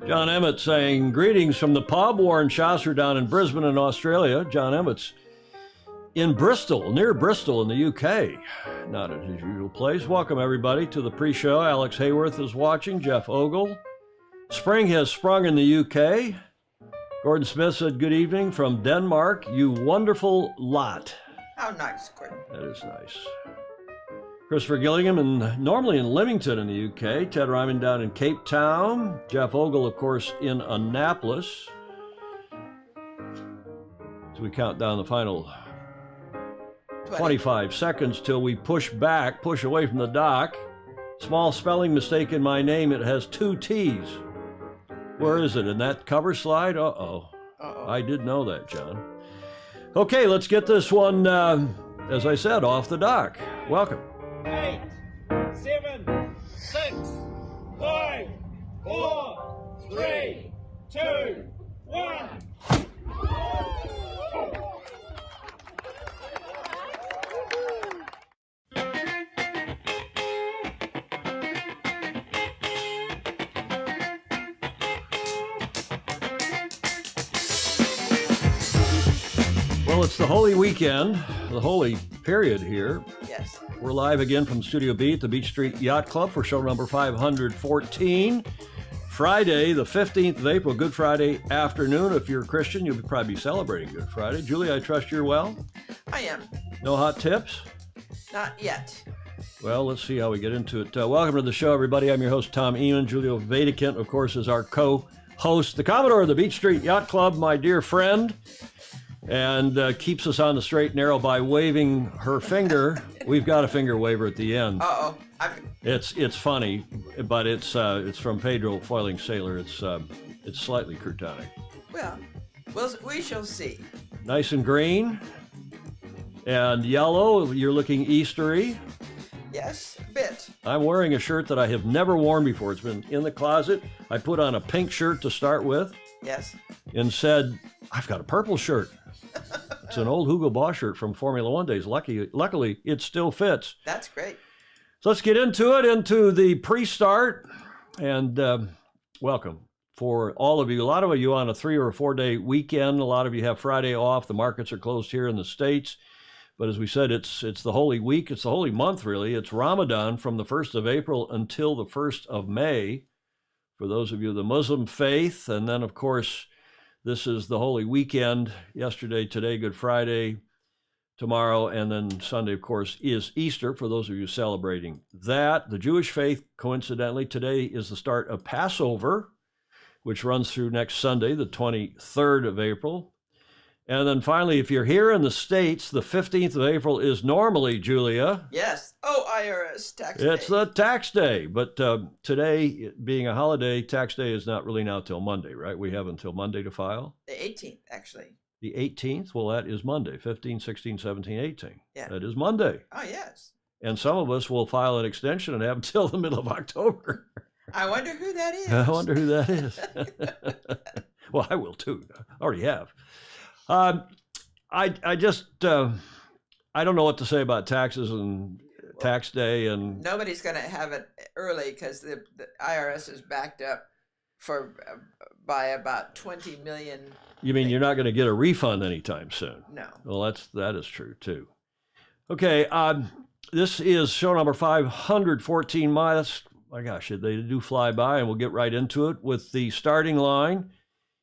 John Emmett saying, greetings from the pub. Warren Chaucer down in Brisbane in Australia. John Emmett's in Bristol, near Bristol in the UK. Not at his usual place. Welcome, everybody, to the pre-show. Alex Hayworth is watching. Jeff Ogle. Spring has sprung in the UK. Gordon Smith said, good evening from Denmark. You wonderful lot. How nice, Gordon. That is nice. Christopher Gillingham, and normally in Leamington in the UK. Ted Ryman down in Cape Town. Jeff Ogle, of course, in Annapolis. So we count down the final 25 seconds till we push away from the dock. Small spelling mistake in my name. It has 2 T's. Where is it? In that cover slide? Uh-oh. I did know that, John. Okay, let's get this one, as I said, off the dock. Welcome. 8, 7, 6, 5, 4, 3, 2, 1. Well, it's the Holy Weekend, the Holy period here. Yes. We're live again from Studio B at the Beach Street Yacht Club for show number 514. Friday, the 15th of April, Good Friday afternoon. If you're a Christian, you'll probably be celebrating Good Friday. Julie, I trust you're well? I am. No hot tips? Not yet. Well, let's see how we get into it. Welcome to the show, everybody. I'm your host, Tom Eamon. Julio Vedekint, of course, is our co-host. The Commodore of the Beach Street Yacht Club, my dear friend, and keeps us on the straight and narrow by waving her finger. We've got a finger waver at the end. Uh-oh. It's funny, but it's from Pedro Foiling Sailor. It's slightly croutonic. Well, we shall see. Nice and green and yellow. You're looking Eastery. Yes, a bit. I'm wearing a shirt that I have never worn before. It's been in the closet. I put on a pink shirt to start with. Yes. And said, I've got a purple shirt. It's an old Hugo Boss shirt from Formula One days. Luckily, it still fits. That's great. So let's get into it, into the pre-start. And welcome for all of you. A lot of you on a 3 or 4 day weekend. A lot of you have Friday off. The markets are closed here in the States. But as we said, it's the Holy Week. It's the Holy Month, really. It's Ramadan from the 1st of April until the 1st of May. For those of you of the Muslim faith. And then, of course, this is the Holy Weekend. Yesterday, today, Good Friday, tomorrow, and then Sunday, of course, is Easter, for those of you celebrating that. The Jewish faith, coincidentally, today is the start of Passover, which runs through next Sunday, the 23rd of April. And then finally, if you're here in the States, the 15th of April is normally, Julia. Yes. Oh, IRS tax It's day. the tax day. But today, being a holiday, tax day is not really now till Monday, right? We have until Monday to file. The 18th, actually. The 18th? Well, that is Monday. 15, 16, 17, 18. Yeah. That is Monday. Oh, yes. And some of us will file an extension and have until the middle of October. I wonder who that is. I wonder who that is. Well, I will too. I already have. I just, I don't know what to say about taxes and tax day. And nobody's going to have it early because the IRS is backed up by about 20 million. You mean you're not going to get a refund anytime soon? No. Well, that is true too. Okay, this is show number 514. My gosh, they do fly by, and we'll get right into it with the starting line.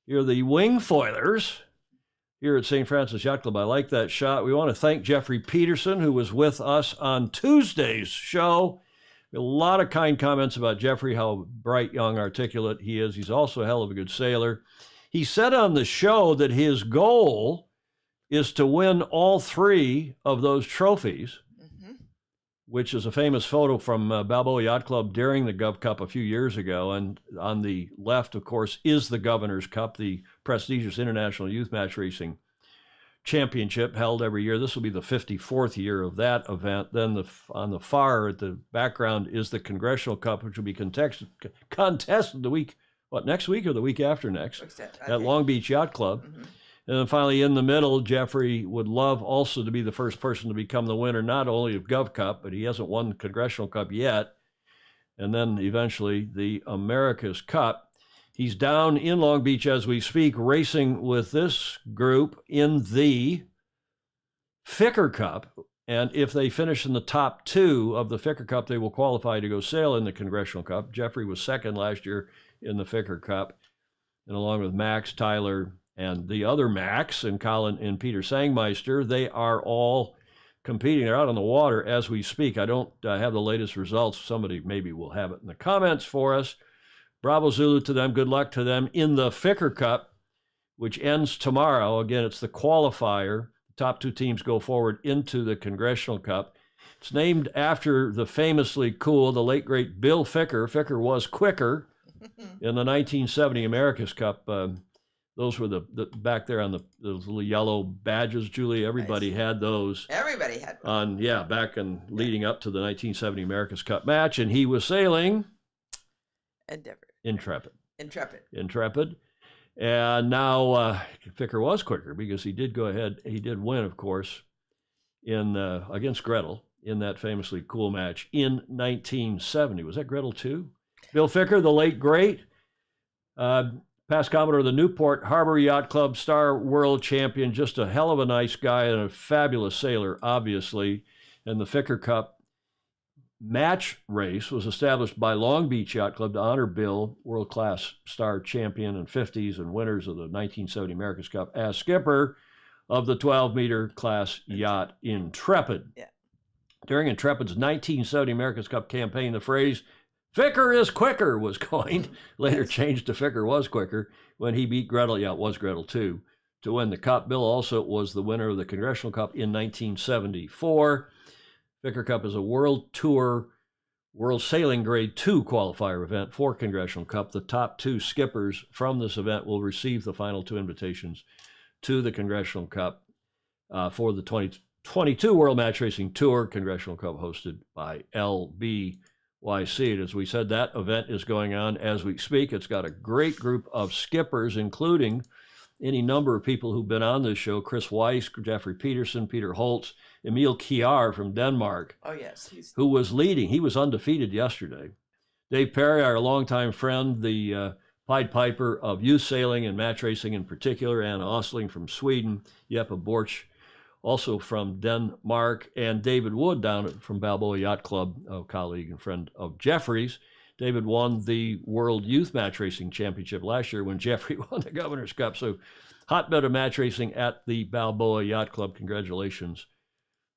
You're the wing foilers here at St. Francis Yacht Club. I like that shot. We want to thank Jeffrey Peterson, who was with us on Tuesday's show. A lot of kind comments about Jeffrey, how bright, young, articulate he is. He's also a hell of a good sailor. He said on the show that his goal is to win all 3 of those trophies, which is a famous photo from Balboa Yacht Club during the Gov Cup a few years ago. And on the left, of course, is the Governor's Cup, the prestigious International Youth Match Racing Championship held every year. This will be the 54th year of that event. Then on the far at the background is the Congressional Cup, which will be contested the week, next week or the week after next, at Long Beach Yacht Club. Mm-hmm. And then finally in the middle, Jeffrey would love also to be the first person to become the winner, not only of Gov Cup, but he hasn't won the Congressional Cup yet. And then eventually the America's Cup. He's down in Long Beach as we speak, racing with this group in the Ficker Cup. And if they finish in the top 2 of the Ficker Cup, they will qualify to go sail in the Congressional Cup. Jeffrey was second last year in the Ficker Cup. And along with Max, Tyler, and the other Max and Colin and Peter Sangmeister, they are all competing. They're out on the water as we speak. I don't have the latest results. Somebody maybe will have it in the comments for us. Bravo Zulu to them. Good luck to them in the Ficker Cup, which ends tomorrow. Again, it's the qualifier. The top 2 teams go forward into the Congressional Cup. It's named after the famously cool, the late, great Bill Ficker. Ficker was quicker in the 1970 America's Cup. Those were the back there on those little yellow badges, Julie. Everybody had those. Everybody had one. Back and leading up to the 1970 America's Cup match. And he was sailing Intrepid. And now Ficker was quicker because he did go ahead. He did win, of course, in against Gretel in that famously cool match in 1970. Was that Gretel too? Bill Ficker, the late great, past Commodore of the Newport Harbor Yacht Club, star world champion, just a hell of a nice guy and a fabulous sailor, obviously. And the Ficker Cup match race was established by Long Beach Yacht Club to honor Bill, world-class star champion in 50s and winners of the 1970 America's Cup, as skipper of the 12-meter class yacht Intrepid. Yeah. During Intrepid's 1970 America's Cup campaign, the phrase "Ficker is quicker" was coined, later changed to "Ficker was quicker" when he beat Gretel. Yeah, it was Gretel too, to win the Cup. Bill also was the winner of the Congressional Cup in 1974. Ficker Cup is a World Tour, World Sailing Grade 2 qualifier event for Congressional Cup. The top 2 skippers from this event will receive the final 2 invitations to the Congressional Cup for the 2022 World Match Racing Tour, Congressional Cup hosted by LBYC. And as we said, that event is going on as we speak. It's got a great group of skippers, including any number of people who've been on this show: Chris Weiss, Jeffrey Peterson, Peter Holtz, Emil Kjær from Denmark. Oh, yes. Who was leading. He was undefeated yesterday. Dave Perry, our longtime friend, the Pied Piper of youth sailing and match racing in particular, Anna Osling from Sweden, Jeppe Borch, also from Denmark, and David Wood down from Balboa Yacht Club, a colleague and friend of Jeffrey's. David won the World Youth Match Racing Championship last year when Jeffrey won the Governor's Cup. So hotbed of match racing at the Balboa Yacht Club. Congratulations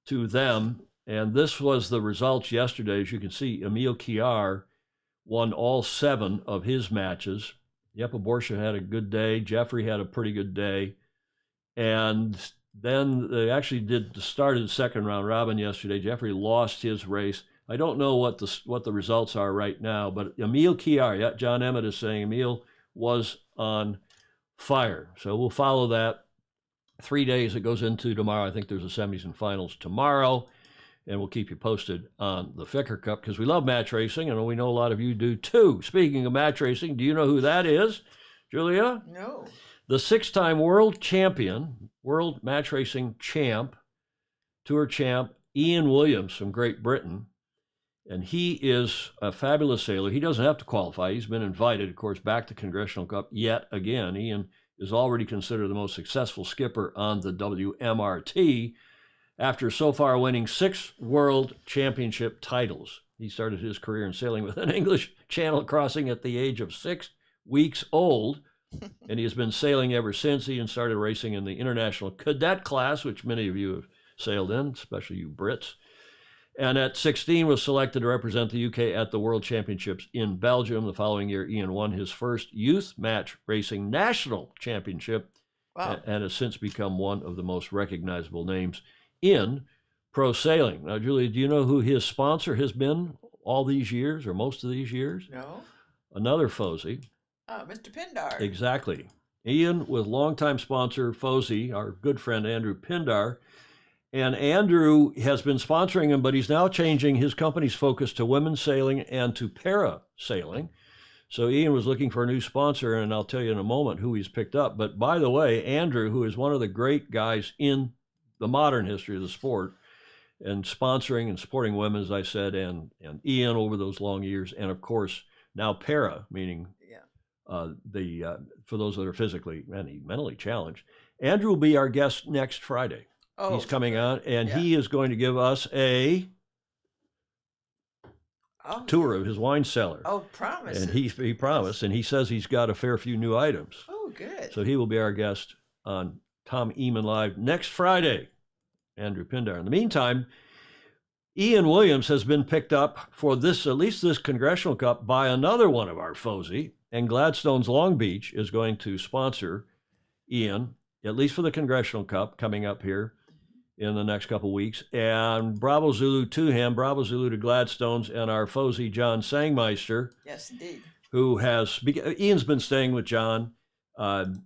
to them. And this was the results yesterday. As you can see, Emil Kjær won all 7 of his matches. Jeppe Borch had a good day. Jeffrey had a pretty good day. And then they actually started the second round robin yesterday. Jeffrey lost his race. I don't know what the results are right now, but Emil Kjær, yeah, John Emmett is saying Emil was on fire. So we'll follow that. 3 days it goes into tomorrow. I think there's the semis and finals tomorrow, and we'll keep you posted on the Ficker Cup because we love match racing, and we know a lot of you do too. Speaking of match racing, do you know who that is, Julia? No. The 6-time world champion, world match racing champ, tour champ, Ian Williams from Great Britain. And he is a fabulous sailor. He doesn't have to qualify. He's been invited, of course, back to Congressional Cup yet again. Ian is already considered the most successful skipper on the WMRT after so far winning 6 world championship titles. He started his career in sailing with an English Channel crossing at the age of 6 weeks old, and he has been sailing ever since. Ian started racing in the International Cadet class, which many of you have sailed in, especially you Brits. And at 16 was selected to represent the UK at the World Championships in Belgium. The following year, Ian won his first youth match racing national championship. Wow. And has since become one of the most recognizable names in pro sailing. Now, Julie, do you know who his sponsor has been all these years, or most of these years? No. Another FOSI. Oh, Mr. Pindar. Exactly. Ian with longtime sponsor FOSI, our good friend Andrew Pindar. And Andrew has been sponsoring him, but he's now changing his company's focus to women's sailing and to parasailing. So Ian was looking for a new sponsor, and I'll tell you in a moment who he's picked up. But by the way, Andrew, who is one of the great guys in the modern history of the sport, and sponsoring and supporting women, as I said, and Ian over those long years, and of course now para, meaning for those that are physically and mentally challenged. Andrew will be our guest next Friday. Oh, he's coming on, and yeah. he is going to give us a tour of his wine cellar. Oh, promise. And he promised, and he says he's got a fair few new items. Oh, good. So he will be our guest on Tom Ehman Live next Friday, Andrew Pindar. In the meantime, Ian Williams has been picked up for this, at least this Congressional Cup, by another one of our FOSI, and Gladstone's Long Beach is going to sponsor Ian, at least for the Congressional Cup coming up here in the next couple of weeks. And Bravo Zulu to him, Bravo Zulu to Gladstone's, and our FOSI, John Sangmeister. Yes, indeed. Who has, Ian's been staying with John and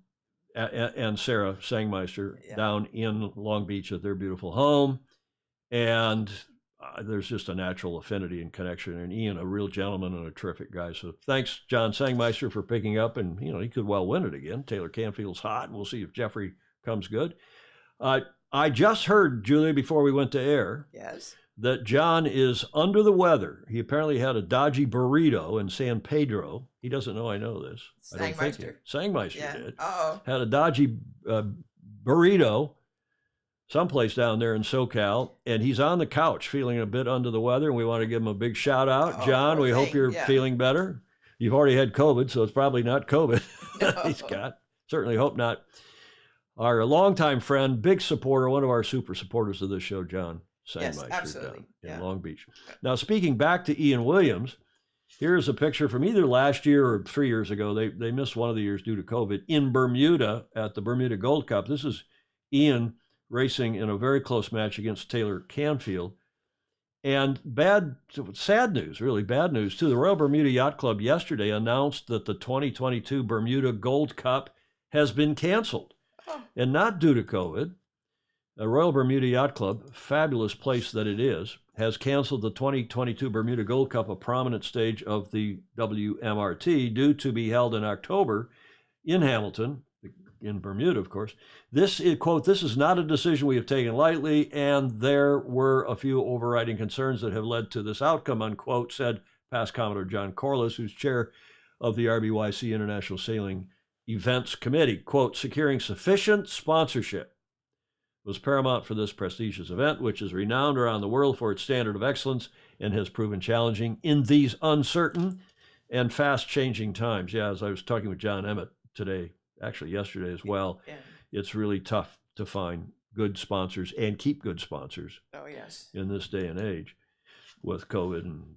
Sarah Sangmeister down in Long Beach at their beautiful home. And there's just a natural affinity and connection. And Ian, a real gentleman and a terrific guy. So thanks, John Sangmeister, for picking up. And, he could well win it again. Taylor Canfield's hot, and we'll see if Jeffrey comes good. I just heard, Julia, before we went to air, yes, that John is under the weather. He apparently had a dodgy burrito in San Pedro. He doesn't know I know this. Sangmeister did. Uh-oh. Had a dodgy burrito someplace down there in SoCal, and he's on the couch feeling a bit under the weather, and we want to give him a big shout out. John, we hope you're feeling better. You've already had COVID, so it's probably not COVID he's got. Certainly hope not. Our longtime friend, big supporter, one of our super supporters of this show, John Sangmeister, down in Long Beach. Now, speaking back to Ian Williams, here's a picture from either last year or 3 years ago. They missed one of the years due to COVID in Bermuda at the Bermuda Gold Cup. This is Ian racing in a very close match against Taylor Canfield. And sad news, really bad news too. The Royal Bermuda Yacht Club yesterday announced that the 2022 Bermuda Gold Cup has been canceled. And not due to COVID. The Royal Bermuda Yacht Club, fabulous place that it is, has canceled the 2022 Bermuda Gold Cup, a prominent stage of the WMRT, due to be held in October in Hamilton, in Bermuda, of course. This is, quote, "This is not a decision we have taken lightly, and there were a few overriding concerns that have led to this outcome," unquote, said past Commodore John Corliss, who's chair of the RBYC International Sailing Events Committee. Quote, "Securing sufficient sponsorship was paramount for this prestigious event, which is renowned around the world for its standard of excellence and has proven challenging in these uncertain and fast-changing times." Yeah, as I was talking with John Emmett today, actually yesterday as well, it's really tough to find good sponsors and keep good sponsors. Oh, yes. In this day and age with COVID and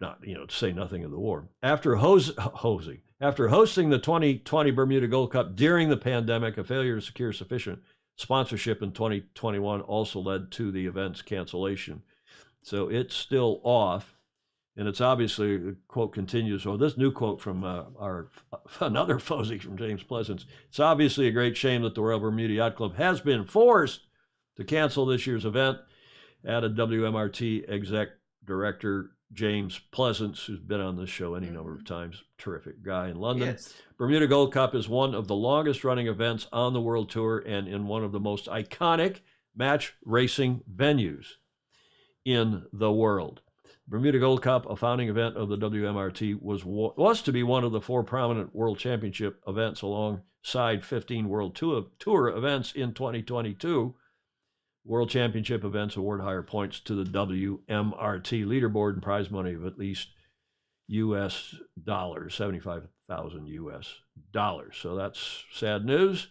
not, to say nothing of the war. After hosting the 2020 Bermuda Gold Cup during the pandemic, a failure to secure sufficient sponsorship in 2021 also led to the event's cancellation. So it's still off, and it's obviously, the quote continues, or this new quote from another FOSI from James Pleasance, "It's obviously a great shame that the Royal Bermuda Yacht Club has been forced to cancel this year's event," added WMRT exec director James Pleasance, who's been on this show any number of times. Terrific guy in London. Yes. Bermuda Gold Cup is one of the longest running events on the World Tour and in one of the most iconic match racing venues in the world. Bermuda Gold Cup, a founding event of the WMRT, was to be one of the 4 prominent World Championship events alongside 15 World Tour events in 2022. World Championship events award higher points to the WMRT leaderboard and prize money of at least US dollars, 75,000 US dollars. So that's sad news.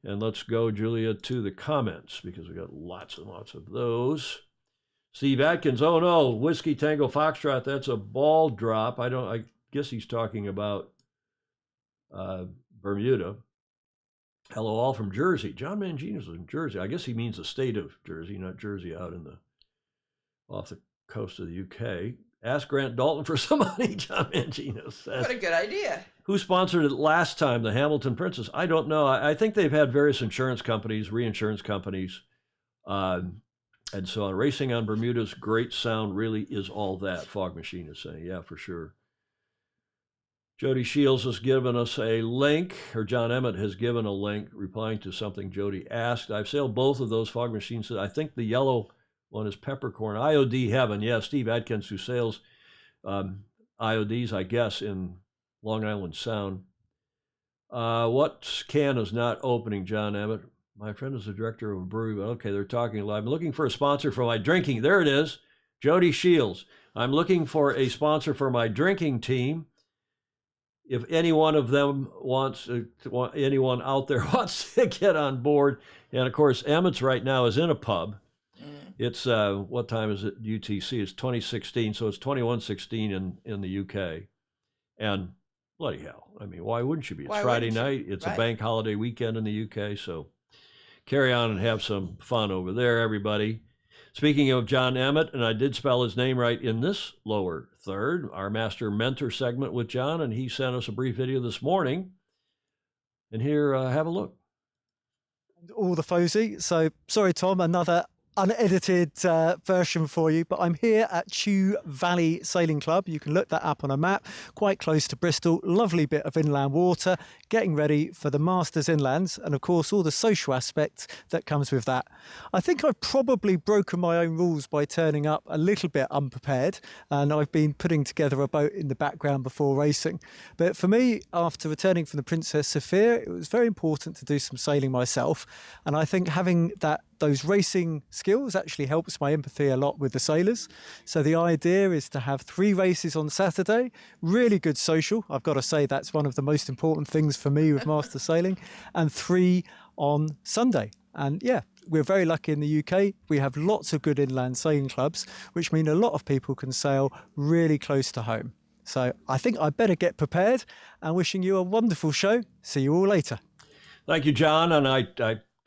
And let's go, Julia, to the comments, because we got lots and lots of those. Steve Atkins, "Oh no, Whiskey Tango Foxtrot, that's a ball drop." I guess he's talking about Bermuda. "Hello, all from Jersey." John Mangino's in Jersey. I guess he means the state of Jersey, not Jersey out off the coast of the UK. Ask Grant Dalton for some money, John Mangino says. What a good idea. Who sponsored it last time, the Hamilton Princess? I don't know. I think they've had various insurance companies, reinsurance companies, and so on. Racing on Bermuda's great sound really is all that, Fog Machine is saying. Yeah, for sure. Jody Shields has given us a link, or John Emmett has given a link replying to something Jody asked. I've sailed both of those. Fog Machine said, I think the yellow one is Peppercorn. IOD Heaven. Yeah, Steve Adkins, who sails IODs, I guess, in Long Island Sound. What can is not opening, John Emmett? My friend is the director of a brewery, but okay, they're talking live. I'm looking for a sponsor for my drinking. There it is, Jody Shields. I'm looking for a sponsor for my drinking team. If any one of them anyone out there wants to get on board, and of course, Emmett's right now is in a pub. It's what time is it? UTC. It's 2016, so it's 21:16 in the UK. And bloody hell, I mean, why wouldn't you be? It's Friday night. It's a bank holiday weekend in the UK, so carry on and have some fun over there, everybody. Speaking of John Emmett, and I did spell his name right in this lower third, our Master Mentor segment with John, and he sent us a brief video this morning. And here, have a look. All the FOSI. So, sorry, Tom, another unedited version for you, but I'm here at Chew Valley Sailing Club. You can look that up on a map, quite close to Bristol. Lovely bit of inland water, getting ready for the Masters Inlands, and of course all the social aspect that comes with that. I think I've probably broken my own rules by turning up a little bit unprepared, and I've been putting together a boat in the background before racing. But for me, after returning from the Princess Sophia, it was very important to do some sailing myself, and I think having those racing skills actually helps my empathy a lot with the sailors. So the idea is to have 3 races on Saturday, really good social. I've got to say that's one of the most important things for me with Master Sailing, and 3 on Sunday. And yeah, we're very lucky in the UK. We have lots of good inland sailing clubs, which mean a lot of people can sail really close to home. So I think I better get prepared, and wishing you a wonderful show. See you all later. Thank you, John. And I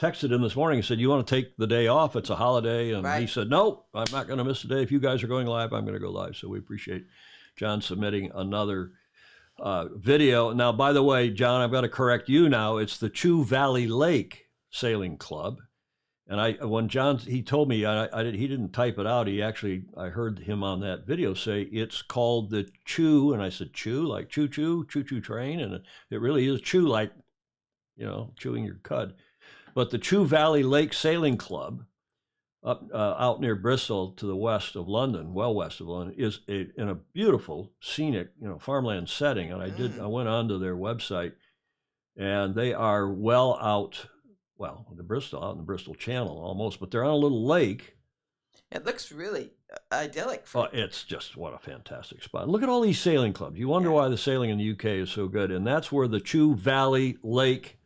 texted him this morning and said, you want to take the day off? It's a holiday. And he said, no, I'm not going to miss a day. If you guys are going live, I'm going to go live. So we appreciate John submitting another video. Now, by the way, John, I've got to correct you now. It's the Chew Valley Lake Sailing Club. And when John, he told me, he didn't type it out. I heard him on that video say it's called the Chew. And I said, chew, like choo-choo train. And it really is chew, like, chewing your cud. But the Chew Valley Lake Sailing Club, up out near Bristol to the west of London, well west of London, is in a beautiful scenic, farmland setting. And I went onto their website, and they are out in the Bristol Channel almost, but they're on a little lake. It looks really idyllic. It's just, what a fantastic spot. Look at all these sailing clubs. You wonder why the sailing in the UK is so good, and that's where the Chew Valley Lake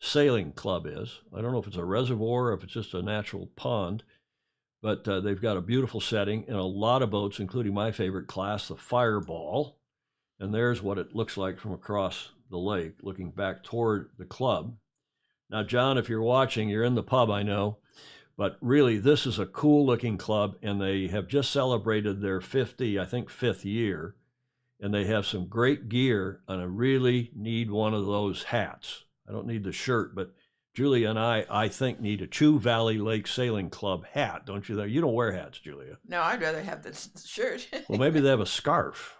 Sailing Club is. I don't know if it's a reservoir or if it's just a natural pond, but they've got a beautiful setting and a lot of boats, including my favorite class, the Fireball. And there's what it looks like from across the lake, looking back toward the club. Now, John, if you're watching, you're in the pub, I know, but really this is a cool looking club, and they have just celebrated their 5th year, and they have some great gear, and I really need one of those hats. I don't need the shirt, but Julia and I think, need a Chew Valley Lake Sailing Club hat, don't you? You don't wear hats, Julia. No, I'd rather have the shirt. Well, maybe they have a scarf.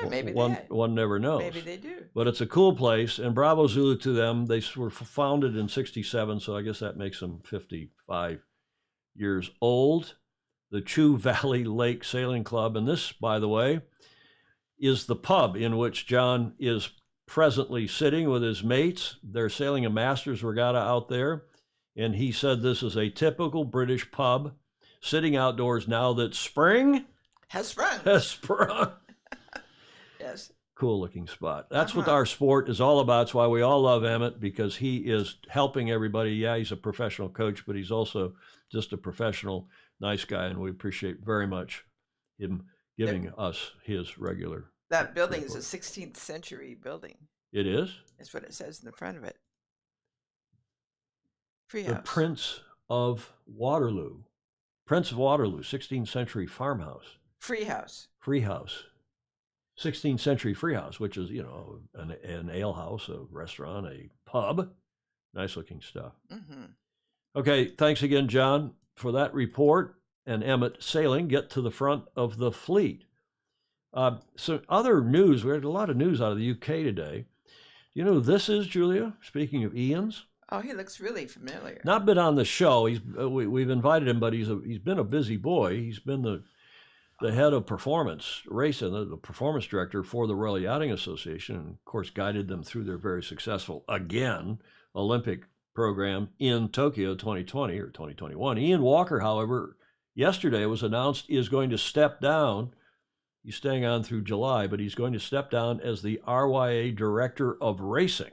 Well, maybe one never knows. Maybe they do. But it's a cool place, and bravo Zulu to them. They were founded in '67, so I guess that makes them 55 years old. The Chew Valley Lake Sailing Club, and this, by the way, is the pub in which John is presently sitting with his mates. They're sailing a Masters Regatta out there, and he said this is a typical British pub, sitting outdoors now that spring has sprung. Yes. Cool looking spot. That's what our sport is all about. That's why we all love Emmett, because he is helping everybody. Yeah, he's a professional coach, but he's also just a professional, nice guy, and we appreciate very much him giving us his regular. That building is a 16th century building. It is? That's what it says in the front of it. Treehouse. The Prince of Waterloo, 16th century farmhouse. Free house. Free house. 16th century free house, which is, an ale house, a restaurant, a pub. Nice looking stuff. Mm-hmm. Okay, thanks again, John, for that report. And Emmett sailing, get to the front of the fleet. So other news, we had a lot of news out of the UK today. You know who this is, Julia? Speaking of Ian's. Oh, he looks really familiar. Not been on the show. We've invited him, but he's been a busy boy. He's been the head of performance racing, the performance director for the Royal Yachting Association, and of course guided them through their very successful, again, Olympic program in Tokyo 2020 or 2021. Ian Walker, however, yesterday it was announced is going to step down. He's staying on through July, but he's going to step down as the RYA Director of Racing.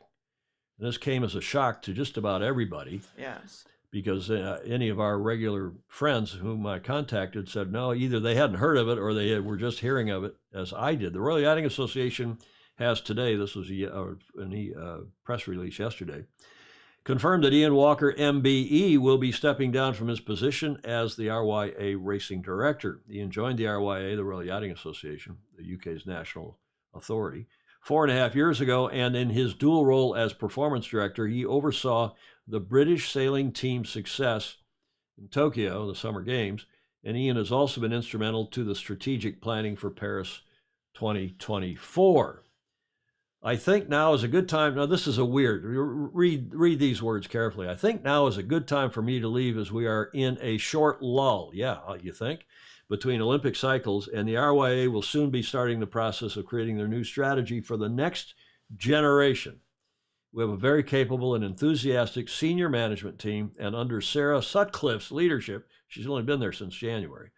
And this came as a shock to just about everybody. Yes. Because any of our regular friends whom I contacted said, no, either they hadn't heard of it or they were just hearing of it, as I did. The Royal Yachting Association has today, this was a press release yesterday, confirmed that Ian Walker, MBE, will be stepping down from his position as the RYA Racing Director. Ian joined the RYA, the Royal Yachting Association, the UK's national authority, 4.5 years ago, and in his dual role as performance director, he oversaw the British sailing team's success in Tokyo, the Summer Games, and Ian has also been instrumental to the strategic planning for Paris 2024. I think now is a good time. Now, this is a weird, read these words carefully. I think now is a good time for me to leave as we are in a short lull. Yeah, you think? Between Olympic cycles, and the RYA will soon be starting the process of creating their new strategy for the next generation. We have a very capable and enthusiastic senior management team, and under Sarah Sutcliffe's leadership, she's only been there since January.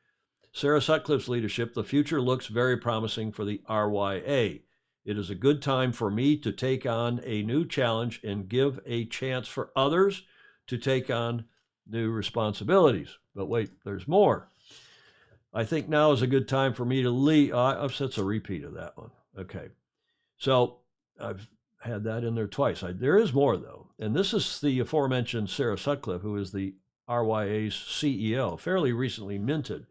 Sarah Sutcliffe's leadership, the future looks very promising for the RYA. It is a good time for me to take on a new challenge and give a chance for others to take on new responsibilities. But wait, there's more. I think now is a good time for me to leave. That's a repeat of that one. Okay. So I've had that in there twice. There is more, though. And this is the aforementioned Sarah Sutcliffe, who is the RYA's CEO, fairly recently minted.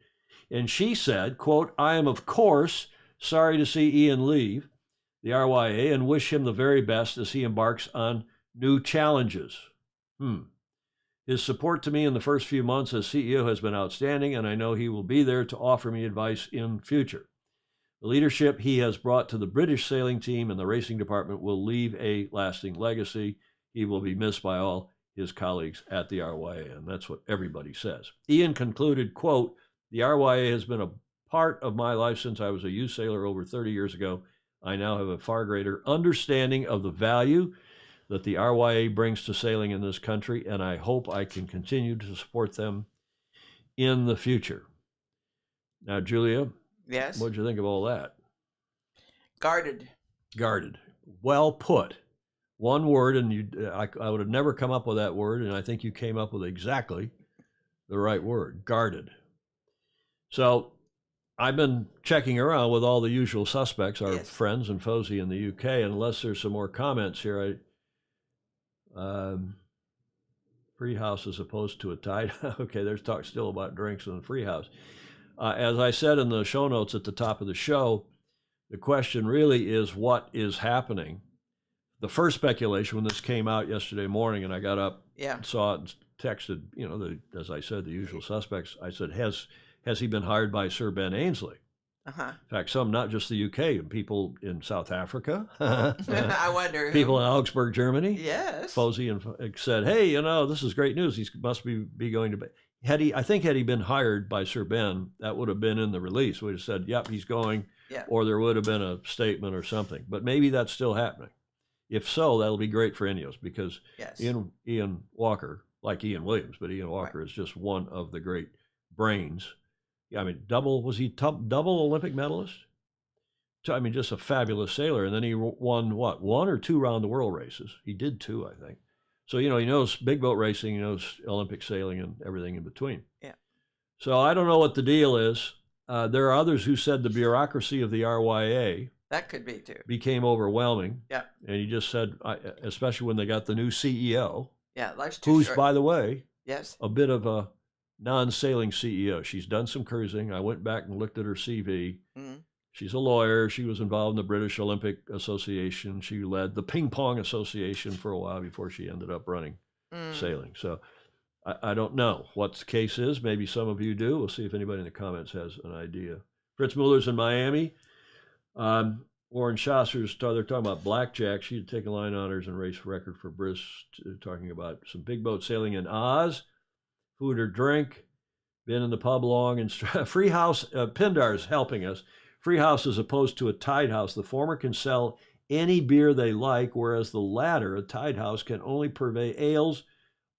And she said, quote, I am, of course, sorry to see Ian leave the RYA and wish him the very best as he embarks on new challenges. His support to me in the first few months as CEO has been outstanding, and I know he will be there to offer me advice in future. The leadership he has brought to the British sailing team and the racing department will leave a lasting legacy. He will be missed by all his colleagues at the RYA, and that's what everybody says. Ian concluded, quote, the RYA has been a part of my life since I was a youth sailor over 30 years ago. I now have a far greater understanding of the value that the RYA brings to sailing in this country, and I hope I can continue to support them in the future. Now, Julia, Yes. what did you think of all that? Guarded. Guarded. Well put. One word, and I would have never come up with that word, and I think you came up with exactly the right word, guarded. So I've been checking around with all the usual suspects, our Yes. friends and FOSI in the UK, and unless there's some more comments here, free house as opposed to a tide. Okay, there's talk still about drinks in the free house. As I said in the show notes at the top of the show, the question really is what is happening. The first speculation when this came out yesterday morning, and I got up, Yeah. saw it, and texted, as I said, the usual suspects. I said, has he been hired by Sir Ben Ainslie? Uh-huh. In fact, some, not just the UK, and people in South Africa, I wonder. people in Augsburg, Germany. Yes. FOSI and said, hey, this is great news. He must be going to be. Had he been hired by Sir Ben, that would have been in the release. We'd have said, yep, he's going, Yeah. or there would have been a statement or something. But maybe that's still happening. If so, that'll be great for Ineos because Yes. Ian Walker, like Ian Williams, but Ian Walker is just one of the great brains. I mean, double Olympic medalist? I mean, just a fabulous sailor. And then he won, one or two round the world races? He did two, I think. So, he knows big boat racing, he knows Olympic sailing and everything in between. Yeah. So I don't know what the deal is. There are others who said the bureaucracy of the RYA That could be too. became overwhelming. Yeah. And he just said, especially when they got the new CEO, Yeah. Life's too who's, short. by the way, Yes. a bit of a non-sailing CEO. She's done some cruising. I went back and looked at her CV. Mm. She's a lawyer. She was involved in the British Olympic Association. She led the Ping Pong Association for a while before she ended up running sailing. So I don't know what the case is. Maybe some of you do. We'll see if anybody in the comments has an idea. Fritz Muller's in Miami. Warren Chasser's, they're talking about blackjack. She had taken line honors and race record for Briss, talking about some big boat sailing in Oz, food or drink, been in the pub long, and free house. Pindar's helping us. Free house as opposed to a tied house. The former can sell any beer they like, whereas the latter, a tied house, can only purvey ales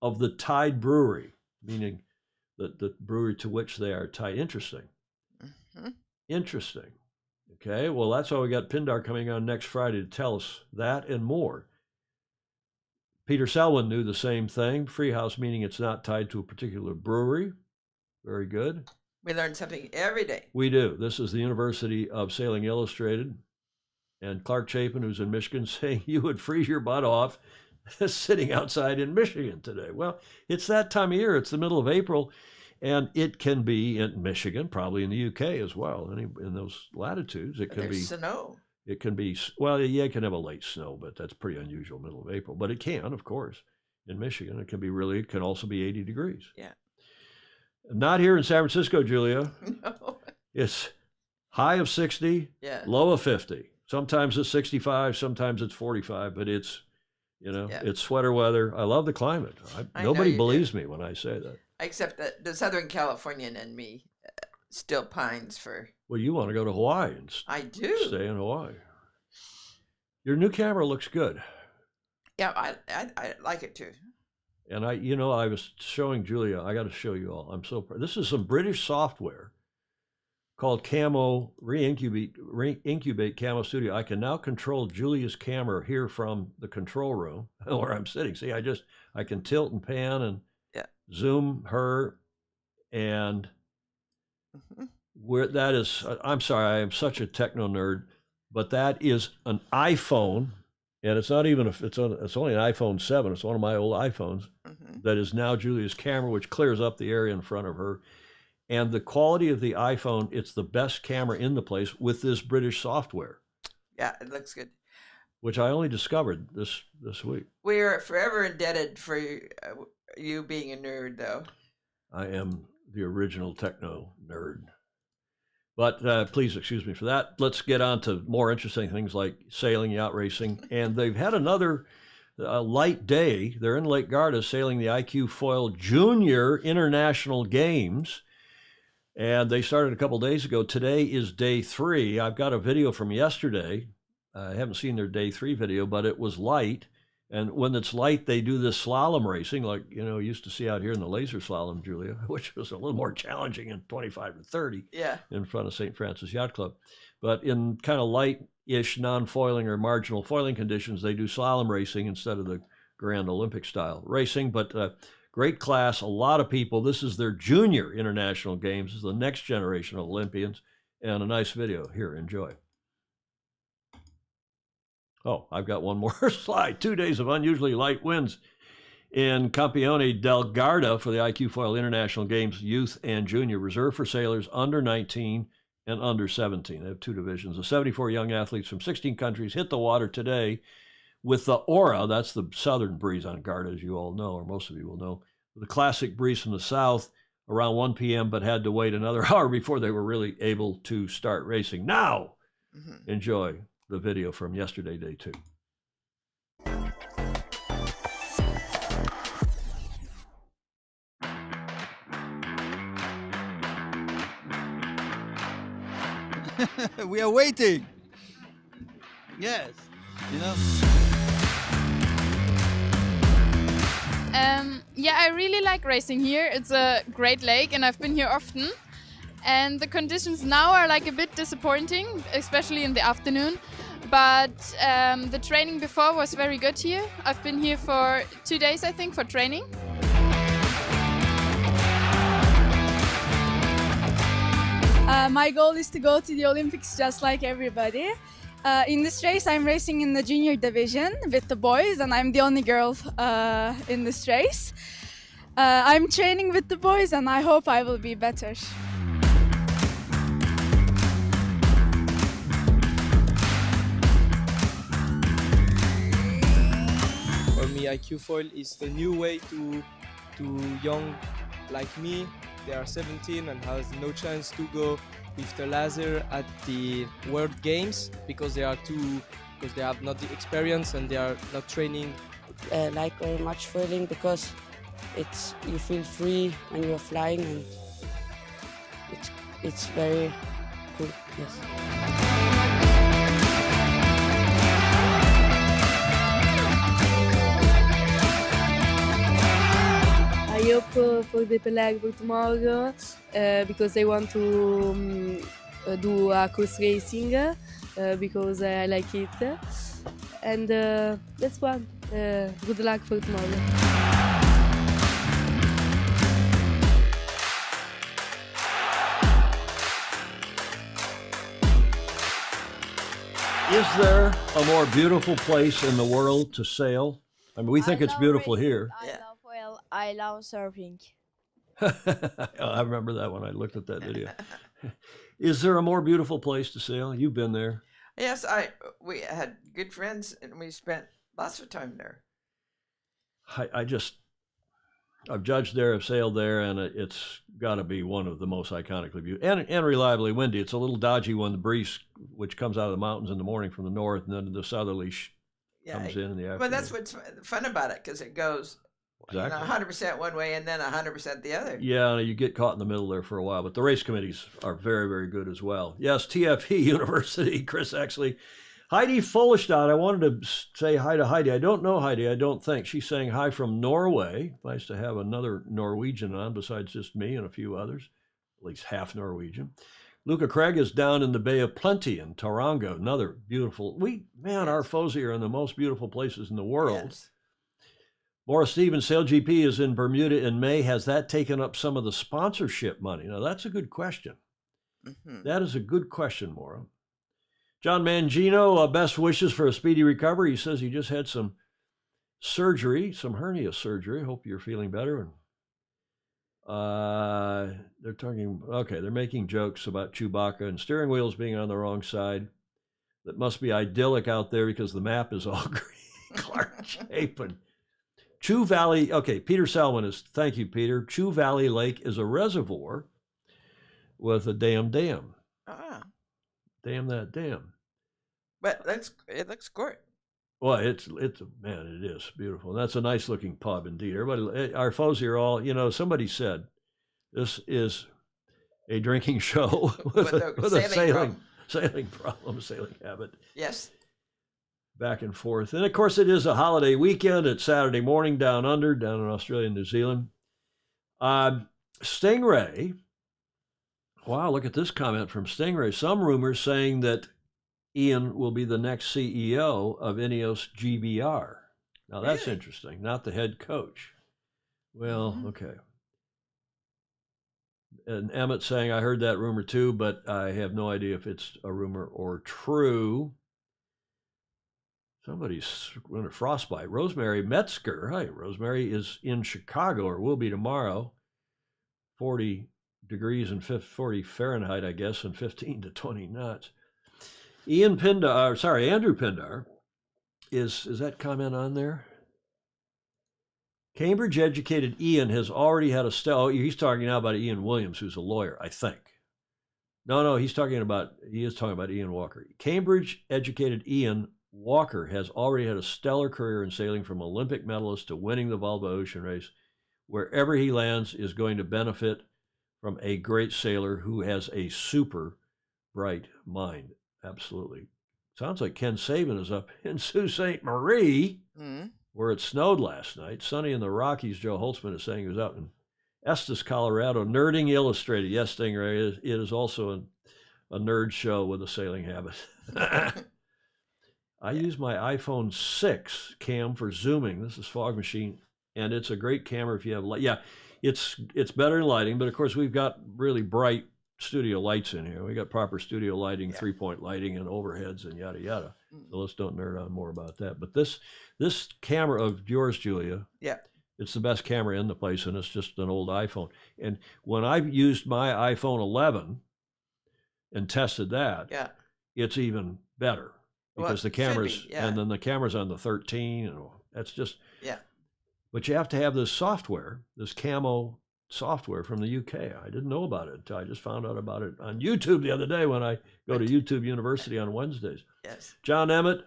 of the tied brewery, meaning the brewery to which they are tied. Interesting. Mm-hmm. Interesting. Okay, well, that's why we got Pindar coming on next Friday to tell us that and more. Peter Selwyn knew the same thing. Free house, meaning it's not tied to a particular brewery. Very good. We learn something every day. We do. This is the University of Sailing Illustrated. And Clark Chapin, who's in Michigan, saying you would freeze your butt off sitting outside in Michigan today. Well, it's that time of year. It's the middle of April. And it can be in Michigan, probably in the UK as well. In those latitudes, it can be snow. It can be, well, yeah, it can have a late snow, but that's pretty unusual, middle of April. But it can, of course, in Michigan. It can be it can also be 80 degrees. Yeah. Not here in San Francisco, Julia. No. It's high of 60, Yeah. low of 50. Sometimes it's 65, sometimes it's 45, but it's, it's sweater weather. I love the climate. Nobody believes me when I say that. Except that the Southern Californian and me still pines for. Well, you want to go to Hawaii and I do. Stay in Hawaii. Your new camera looks good. Yeah, I like it too. And I was showing Julia. I got to show you all. I'm so proud. This is some British software called Camo Incubate Camo Studio. I can now control Julia's camera here from the control room where I'm sitting. See, I can tilt and pan and zoom her, and where that is, I'm sorry, I am such a techno nerd, but that is an iPhone, and it's not even it's only an iPhone 7. It's one of my old iPhones that is now Julia's camera, which clears up the area in front of her. And the quality of the iPhone, it's the best camera in the place with this British software. Yeah, it looks good. Which I only discovered this week. We are forever indebted for you being a nerd, though. I am the original techno nerd. But please excuse me for that. Let's get on to more interesting things like sailing, yacht racing. And they've had another light day. They're in Lake Garda sailing the IQ Foil Junior International Games. And they started a couple days ago. Today is day 3. I've got a video from yesterday. I haven't seen their day 3 video, but it was light. And when it's light, they do this slalom racing, like, used to see out here in the laser slalom, Julia, which was a little more challenging in 25 to 30 in front of St. Francis Yacht Club. But in kind of light-ish non-foiling or marginal foiling conditions, they do slalom racing instead of the Grand Olympic style racing. But great class, a lot of people. This is their junior international games. This is the next generation of Olympians. And a nice video. Here, enjoy. Oh, I've got one more slide. 2 days of unusually light winds in Campione del Garda for the IQ Foil International Games Youth and Junior, reserved for sailors under 19 and under 17. They have 2 divisions. The 74 young athletes from 16 countries hit the water today with the Aura. That's the southern breeze on Garda, as you all know, or most of you will know. The classic breeze from the south around 1 p.m., but had to wait another hour before they were really able to start racing. Now, enjoy the video from yesterday, day 2. We are waiting. Yes, Yeah, I really like racing here. It's a great lake and I've been here often. And the conditions now are like a bit disappointing, especially in the afternoon. But the training before was very good here. I've been here for 2 days, I think, for training. My goal is to go to the Olympics just like everybody. In this race, I'm racing in the junior division with the boys, and I'm the only girl in this race. I'm training with the boys and I hope I will be better. For me, IQ foil is the new way to young like me. They are 17 and has no chance to go with the laser at the World Games because they have not the experience and they are not training. Like very much foiling because you feel free when you're flying and it's very cool. Yes. I hope for the Pelag for tomorrow because I want to do a course racing because I like it. And that's one. Good luck for tomorrow. Is there a more beautiful place in the world to sail? I mean, we think it's beautiful here. I love surfing. I remember that when I looked at that video. Is there a more beautiful place to sail? You've been there. Yes, we had good friends and we spent lots of time there. I've judged there, I've sailed there, and it's got to be one of the most iconically beautiful and reliably windy. It's a little dodgy when the breeze, which comes out of the mountains in the morning from the north, and then the southerly comes in the afternoon. But that's what's fun about it, because it goes exactly 100% one way and then 100% the other. Yeah, you get caught in the middle there for a while, but the race committees are very, very good as well. Yes, TFE University, Chris Exley. Heidi Folestad, I wanted to say hi to Heidi. I don't know Heidi, I don't think. She's saying hi from Norway. Nice to have another Norwegian on besides just me and a few others, at least half Norwegian. Luca Craig is down in the Bay of Plenty in Taronga, another beautiful. Our FOSI are in the most beautiful places in the world. Yes. Maura Stevens, SailGP is in Bermuda in May. Has that taken up some of the sponsorship money? Now, that's a good question. Mm-hmm. That is a good question, Maura. John Mangino, best wishes for a speedy recovery. He says he just had some surgery, some hernia surgery. Hope you're feeling better. And they're making jokes about Chewbacca and steering wheels being on the wrong side. That must be idyllic out there because the map is all green, Clark Chapin. Chew Valley, Peter Salmon thank you, Peter. Chew Valley Lake is a reservoir with a dam. Damn that dam. But it looks great. Well, it is beautiful. And that's a nice looking pub indeed. Everybody, our FOSI are all, somebody said this is a drinking show with a sailing problem, sailing habit. Yes. Back and forth. And of course, it is a holiday weekend. It's Saturday morning down in Australia and New Zealand. Stingray. Wow, look at this comment from Stingray. Some rumors saying that Ian will be the next CEO of Ineos GBR. Now, that's interesting. Not the head coach. Well, okay. And Emmett saying, I heard that rumor too, but I have no idea if it's a rumor or true. Somebody's going to frostbite. Rosemary Metzger. Hi, Rosemary is in Chicago, or will be tomorrow. 40 degrees and 40 Fahrenheit, I guess, and 15 to 20 knots. Andrew Pindar. Is that comment on there? Cambridge-educated Ian has already had he's talking now about Ian Williams, who's a lawyer, I think. No, he is talking about Ian Walker. Cambridge-educated Ian Walker has already had a stellar career in sailing, from Olympic medalist to winning the Volvo Ocean Race. Wherever he lands is going to benefit from a great sailor who has a super bright mind. Absolutely. Sounds like Ken Saban is up in Sault Ste. Marie, where it snowed last night. Sunny in the Rockies. Joe Holtzman is saying he was out in Estes, Colorado. Nerding Illustrated. Yes, Stingray, it is also a nerd show with a sailing habit. I use my iPhone 6 cam for zooming. This is Fog Machine, and it's a great camera if you have light. Yeah, it's better in lighting, but of course we've got really bright studio lights in here. We got proper studio lighting, 3-point lighting, and overheads, and yada yada. So let's don't nerd on more about that. But this camera of yours, Julia, It's the best camera in the place, and it's just an old iPhone. And when I've used my iPhone 11 and tested that, Yeah. it's even better Well, because the it should be, cameras, yeah. and then the cameras on the 13, and that's just, Yeah. but you have to have this software, this camo software from the UK. I didn't know about it until I just found out about it on YouTube the other day when I go to YouTube University on Wednesdays. Yes. John Emmett,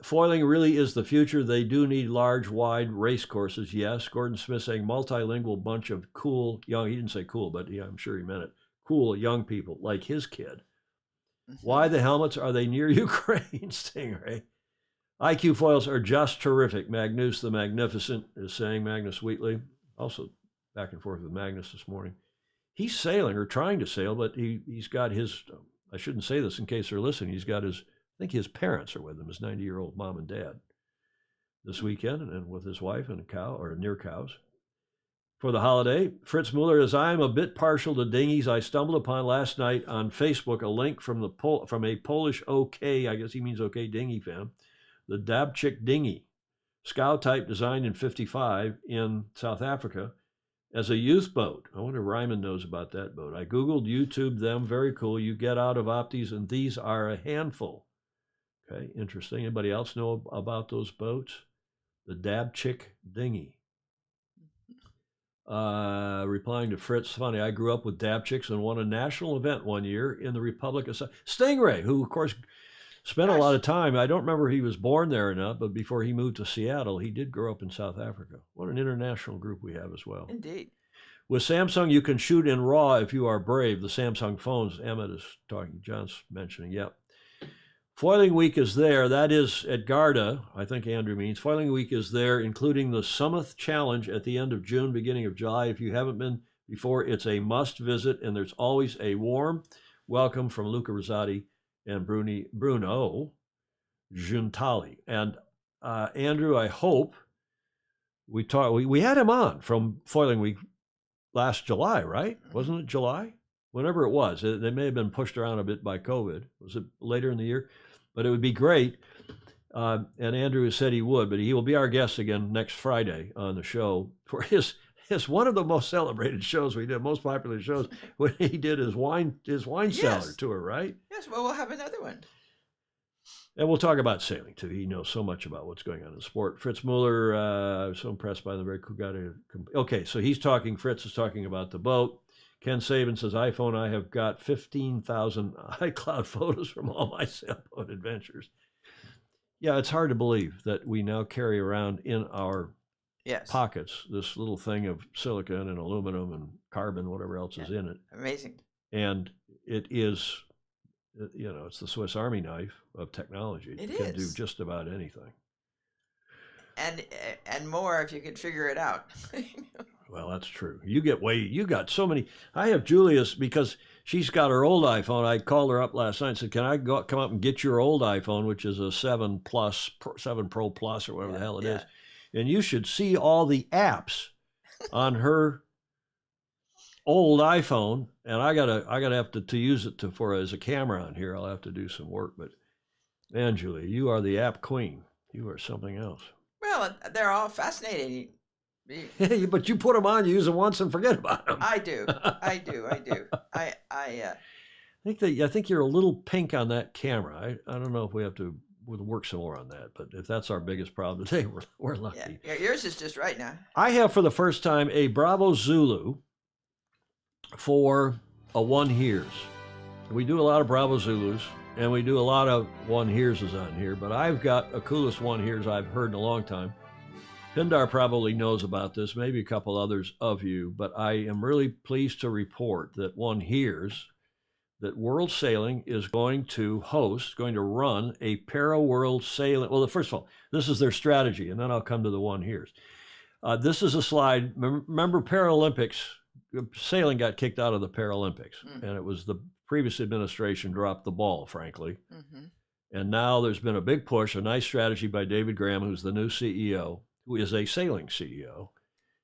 foiling really is the future. They do need large, wide race courses, yes. Gordon Smith saying multilingual bunch of cool young, he didn't say cool, but yeah, I'm sure he meant it. Cool young people like his kid. Why the helmets? Are they near Ukraine, Stingray? IQ foils are just terrific. Magnus the Magnificent is saying, Magnus Wheatley, also back and forth with Magnus this morning. He's sailing or trying to sail, but he's got his, I shouldn't say this in case they're listening, he's got his, I think his parents are with him, his 90-year-old mom and dad this weekend, and with his wife and a cow, or near cows. For the holiday, Fritz Mueller is, I am a bit partial to dinghies. I stumbled upon last night on Facebook a link from a Polish OK, I guess he means OK dinghy fan, the Dabchik dinghy, scow type designed in 55 in South Africa as a youth boat. I wonder if Ryman knows about that boat. I Googled, YouTube them, very cool. You get out of Opties, and these are a handful. Okay, interesting. Anybody else know about those boats? The Dabchik dinghy. Replying to Fritz, funny, I grew up with Dabchiks and won a national event one year in the Republic of Stingray, who of course spent a lot of time. I don't remember if he was born there or not, but before he moved to Seattle, he did grow up in South Africa. What an international group we have as well. Indeed. With Samsung, you can shoot in RAW if you are brave. The Samsung phones, Emmett is talking, John's mentioning, yep. Foiling Week is there. That is at Garda, I think Andrew means. Foiling Week is there, including the Summit Challenge at the end of June, beginning of July. If you haven't been before, it's a must visit, and there's always a warm welcome from Luca Rosati and Bruno Giuntali. And Andrew, I hope we had him on from Foiling Week last July, right? Wasn't it July? Whenever it was. They may have been pushed around a bit by COVID. Was it later in the year? But it would be great. And Andrew has said he would, but he will be our guest again next Friday on the show for his one of the most celebrated shows we did, most popular shows, when he did his wine cellar tour, right? Yes, well, we'll have another one. And we'll talk about sailing too. He knows so much about what's going on in sport. Fritz Mueller, I was so impressed by the very cool guy. Okay, so Fritz is talking about the boat. Ken Saban says, iPhone, I have got 15,000 iCloud photos from all my sailboat adventures. Yeah, it's hard to believe that we now carry around in our pockets this little thing of silicon and aluminum and carbon, whatever else is in it. Amazing. And it is, it's the Swiss Army knife of technology. It can do is. just about anything. And more if you could figure it out. Well, that's true. You got so many. I have Julia's because she's got her old iPhone. I called her up last night and said, can I come up and get your old iPhone, which is a 7 Pro Plus or whatever the hell it is. And you should see all the apps on her old iPhone. And I gotta have to use it as a camera on here. I'll have to do some work. But man, Julia, you are the app queen. You are something else. Well, they're all fascinating. But you put them on, you use them once and forget about them. I do. I think you're a little pink on that camera. I don't know if we have to work some more on that, but if that's our biggest problem today, we're lucky. Yeah, yours is just right now. I have for the first time a Bravo Zulu for a one hears. We do a lot of Bravo Zulus, and we do a lot of one hears on here, but I've got a coolest one hears I've heard in a long time. Pindar probably knows about this, maybe a couple others of you, but I am really pleased to report that one hears that World Sailing is going to run a para-world sailing. Well, first of all, this is their strategy, and then I'll come to the one hears. This is a slide. Remember Paralympics, sailing got kicked out of the Paralympics, and it was the previous administration dropped the ball, frankly. And now there's been a big push, a nice strategy by David Graham, who's the new CEO, who is a sailing CEO,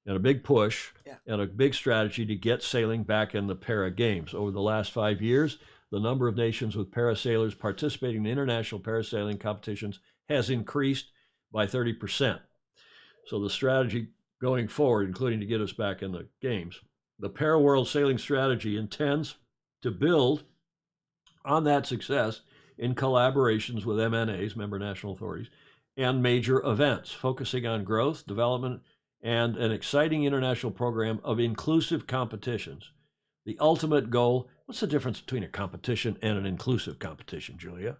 and a big push and a big strategy to get sailing back in the para games. Over the last 5 years, the number of nations with parasailers participating in international parasailing competitions has increased by 30%. So the strategy going forward, including to get us back in the games, the Para World Sailing Strategy intends to build on that success in collaborations with MNAs, member national authorities, and major events, focusing on growth, development, and an exciting international program of inclusive competitions. The ultimate goal, what's the difference between a competition and an inclusive competition, Julia?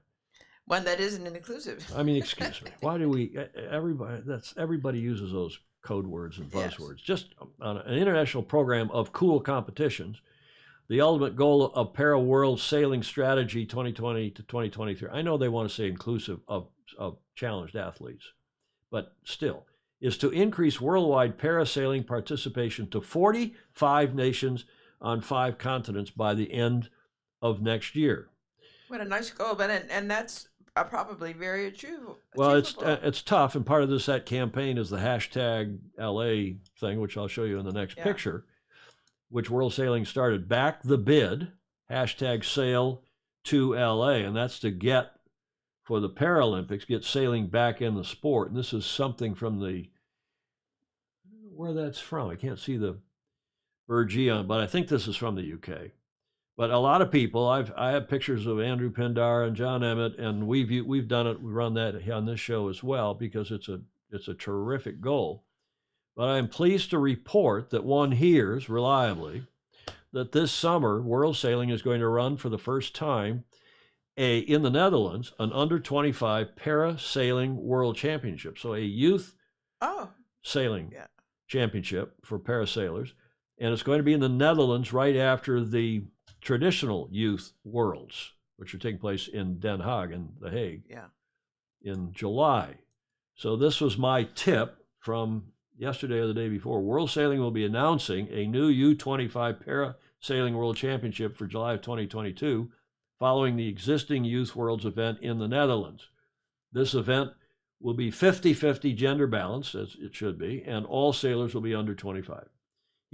One that isn't inclusive. I mean, excuse me. Why do we, everybody uses those code words and buzzwords. Yes. Just on an international program of cool competitions, the ultimate goal of Para World Sailing Strategy 2020 to 2023. I know they want to say inclusive of challenged athletes, but still, is to increase worldwide parasailing participation to 45 nations on 5 continents by the end of next year. What a nice goal, but and that's probably very achievable. Well, it's tough, and part of that campaign is the hashtag LA thing, which I'll show you in the next picture, which World Sailing started. Back the bid, hashtag sail to LA, and that's to get, for the Paralympics, get sailing back in the sport. And this is something from the, I don't know where that's from. I can't see the Burgee on, but I think this is from the UK. But a lot of people, I have pictures of Andrew Pindar and John Emmett, and we've done it. We run that on this show as well because it's a terrific goal. But I'm pleased to report that one hears reliably that this summer World Sailing is going to run for the first time in the Netherlands an under 25 parasailing world championship. So a youth sailing championship for parasailers, and it's going to be in the Netherlands right after the traditional youth worlds, which are taking place in Den Haag and The Hague in July. So this was my tip from yesterday or the day before. World Sailing will be announcing a new U25 Parasailing World Championship for July of 2022, following the existing Youth Worlds event in the Netherlands. This event will be 50-50 gender balance, as it should be, and all sailors will be under 25.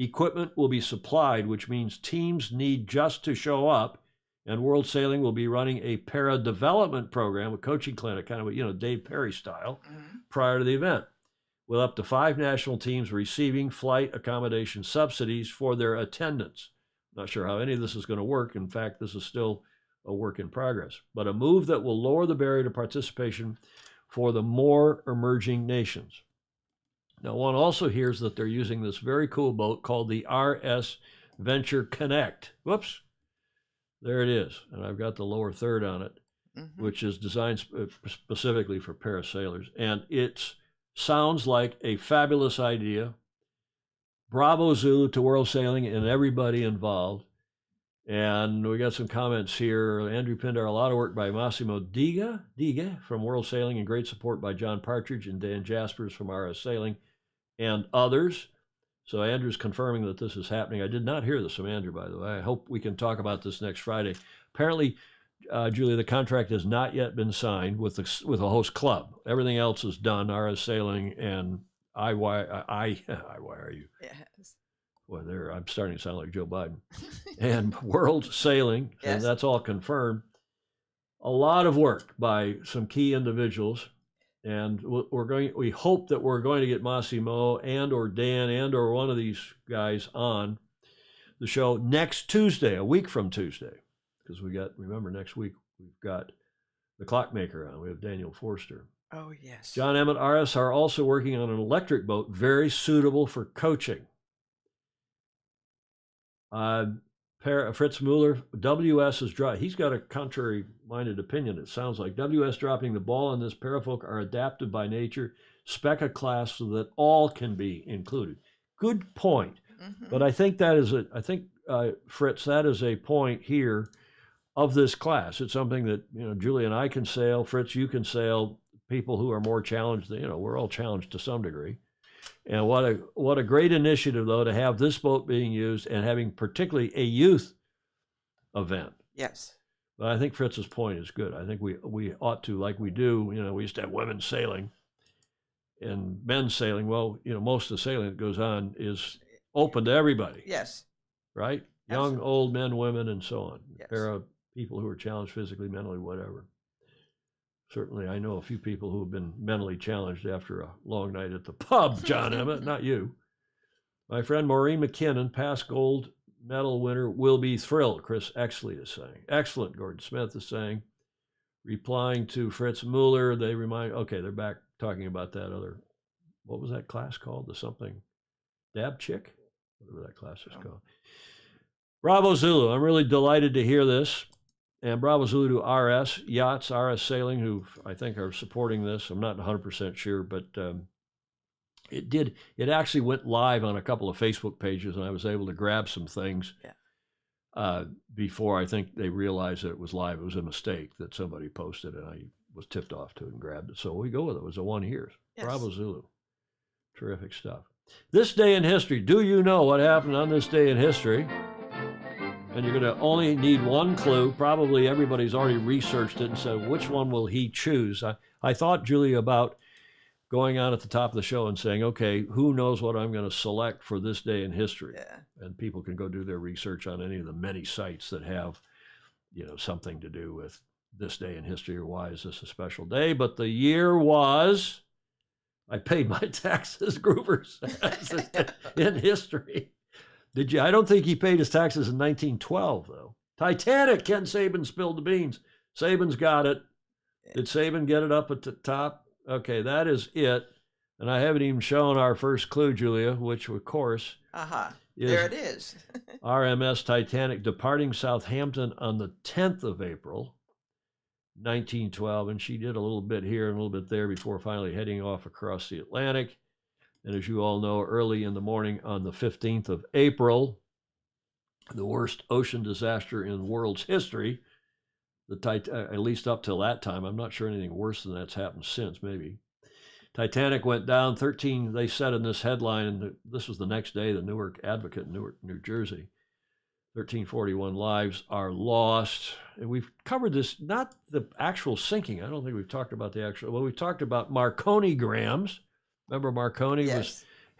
Equipment will be supplied, which means teams need just to show up, and World Sailing will be running a para development program, a coaching clinic, kind of Dave Perry style, prior to the event, with up to 5 national teams receiving flight accommodation subsidies for their attendance. Not sure how any of this is going to work. In fact, this is still a work in progress, but a move that will lower the barrier to participation for the more emerging nations. Now, one also hears that they're using this very cool boat called the RS Venture Connect. Whoops. There it is. And I've got the lower third on it, which is designed specifically for parasailers. And it sounds like a fabulous idea. Bravo Zulu to World Sailing and everybody involved. And we got some comments here. Andrew Pindar, a lot of work by Massimo Diga from World Sailing, and great support by John Partridge and Dan Jaspers from RS Sailing and others. So Andrew's confirming that this is happening. I did not hear this from Andrew, by the way. I hope we can talk about this next Friday. Apparently, Julia, the contract has not yet been signed with a host club. Everything else is done. RS Sailing and IYRU. Yes. Boy, I'm starting to sound like Joe Biden. And World Sailing, and that's all confirmed. A lot of work by some key individuals, and we hope that we're going to get Massimo and or Dan and or one of these guys on the show next Tuesday, a week from Tuesday, because remember, next week we've got the Clockmaker on. We have Daniel Forster. Oh, yes. John Emmett, RS are also working on an electric boat very suitable for coaching. Fritz Mueller, WS is he's got a contrary-minded opinion, it sounds like. WS dropping the ball on this. Parafolk are adapted by nature, spec a class so that all can be included. Good point. But I think Fritz, that is a point here of this class. It's something that, Julie and I can sail. Fritz, you can sail. People who are more challenged, we're all challenged to some degree. And what a great initiative, though, to have this boat being used and having particularly a youth event. Yes. But I think Fritz's point is good. I think we ought to, like we do, we used to have women's sailing and men's sailing. Well, most of the sailing that goes on is open to everybody. Yes. Right? Absolutely. Young, old men, women, and so on. Yes. There are people who are challenged physically, mentally, whatever. Certainly, I know a few people who have been mentally challenged after a long night at the pub, John Emmett, not you. My friend Maureen McKinnon, past gold medal winner, will be thrilled, Chris Exley is saying. Excellent, Gordon Smith is saying. Replying to Fritz Mueller, they remind, okay, they're back talking about that other, what was that class called? The something, Dab Chick? Whatever that class is called. Bravo Zulu, I'm really delighted to hear this. And Bravo Zulu to RS Yachts, RS Sailing, who I think are supporting this. I'm not 100% sure, but it actually went live on a couple of Facebook pages, and I was able to grab some things before I think they realized that it was live. It was a mistake that somebody posted, and I was tipped off to it and grabbed it. So we go with it. It was a one here. Yes. Bravo Zulu. Terrific stuff. This day in history. Do you know what happened on this day in history? And you're going to only need one clue. Probably everybody's already researched it and said, which one will he choose? I thought, Julia, about going on at the top of the show and saying, okay, who knows what I'm going to select for this day in history? Yeah. And people can go do their research on any of the many sites that have, something to do with this day in history or why is this a special day. But the year was, I paid my taxes, Groover says, in history. Did you? I don't think he paid his taxes in 1912, though. Titanic, Ken Saban spilled the beans. Saban's got it. Did Saban get it up at the top? Okay, that is it. And I haven't even shown our first clue, Julia, which, of course, there it is. RMS Titanic departing Southampton on the 10th of April, 1912. And she did a little bit here and a little bit there before finally heading off across the Atlantic. And as you all know, early in the morning on the 15th of April, the worst ocean disaster in the world's history, at least up till that time. I'm not sure anything worse than that's happened since, maybe. Titanic went down 13, they said in this headline, and this was the next day, the Newark Advocate in Newark, New Jersey, 1341 lives are lost. And we've covered this, not the actual sinking. I don't think we've talked about the actual, well, we talked about Marconigrams. Remember Marconi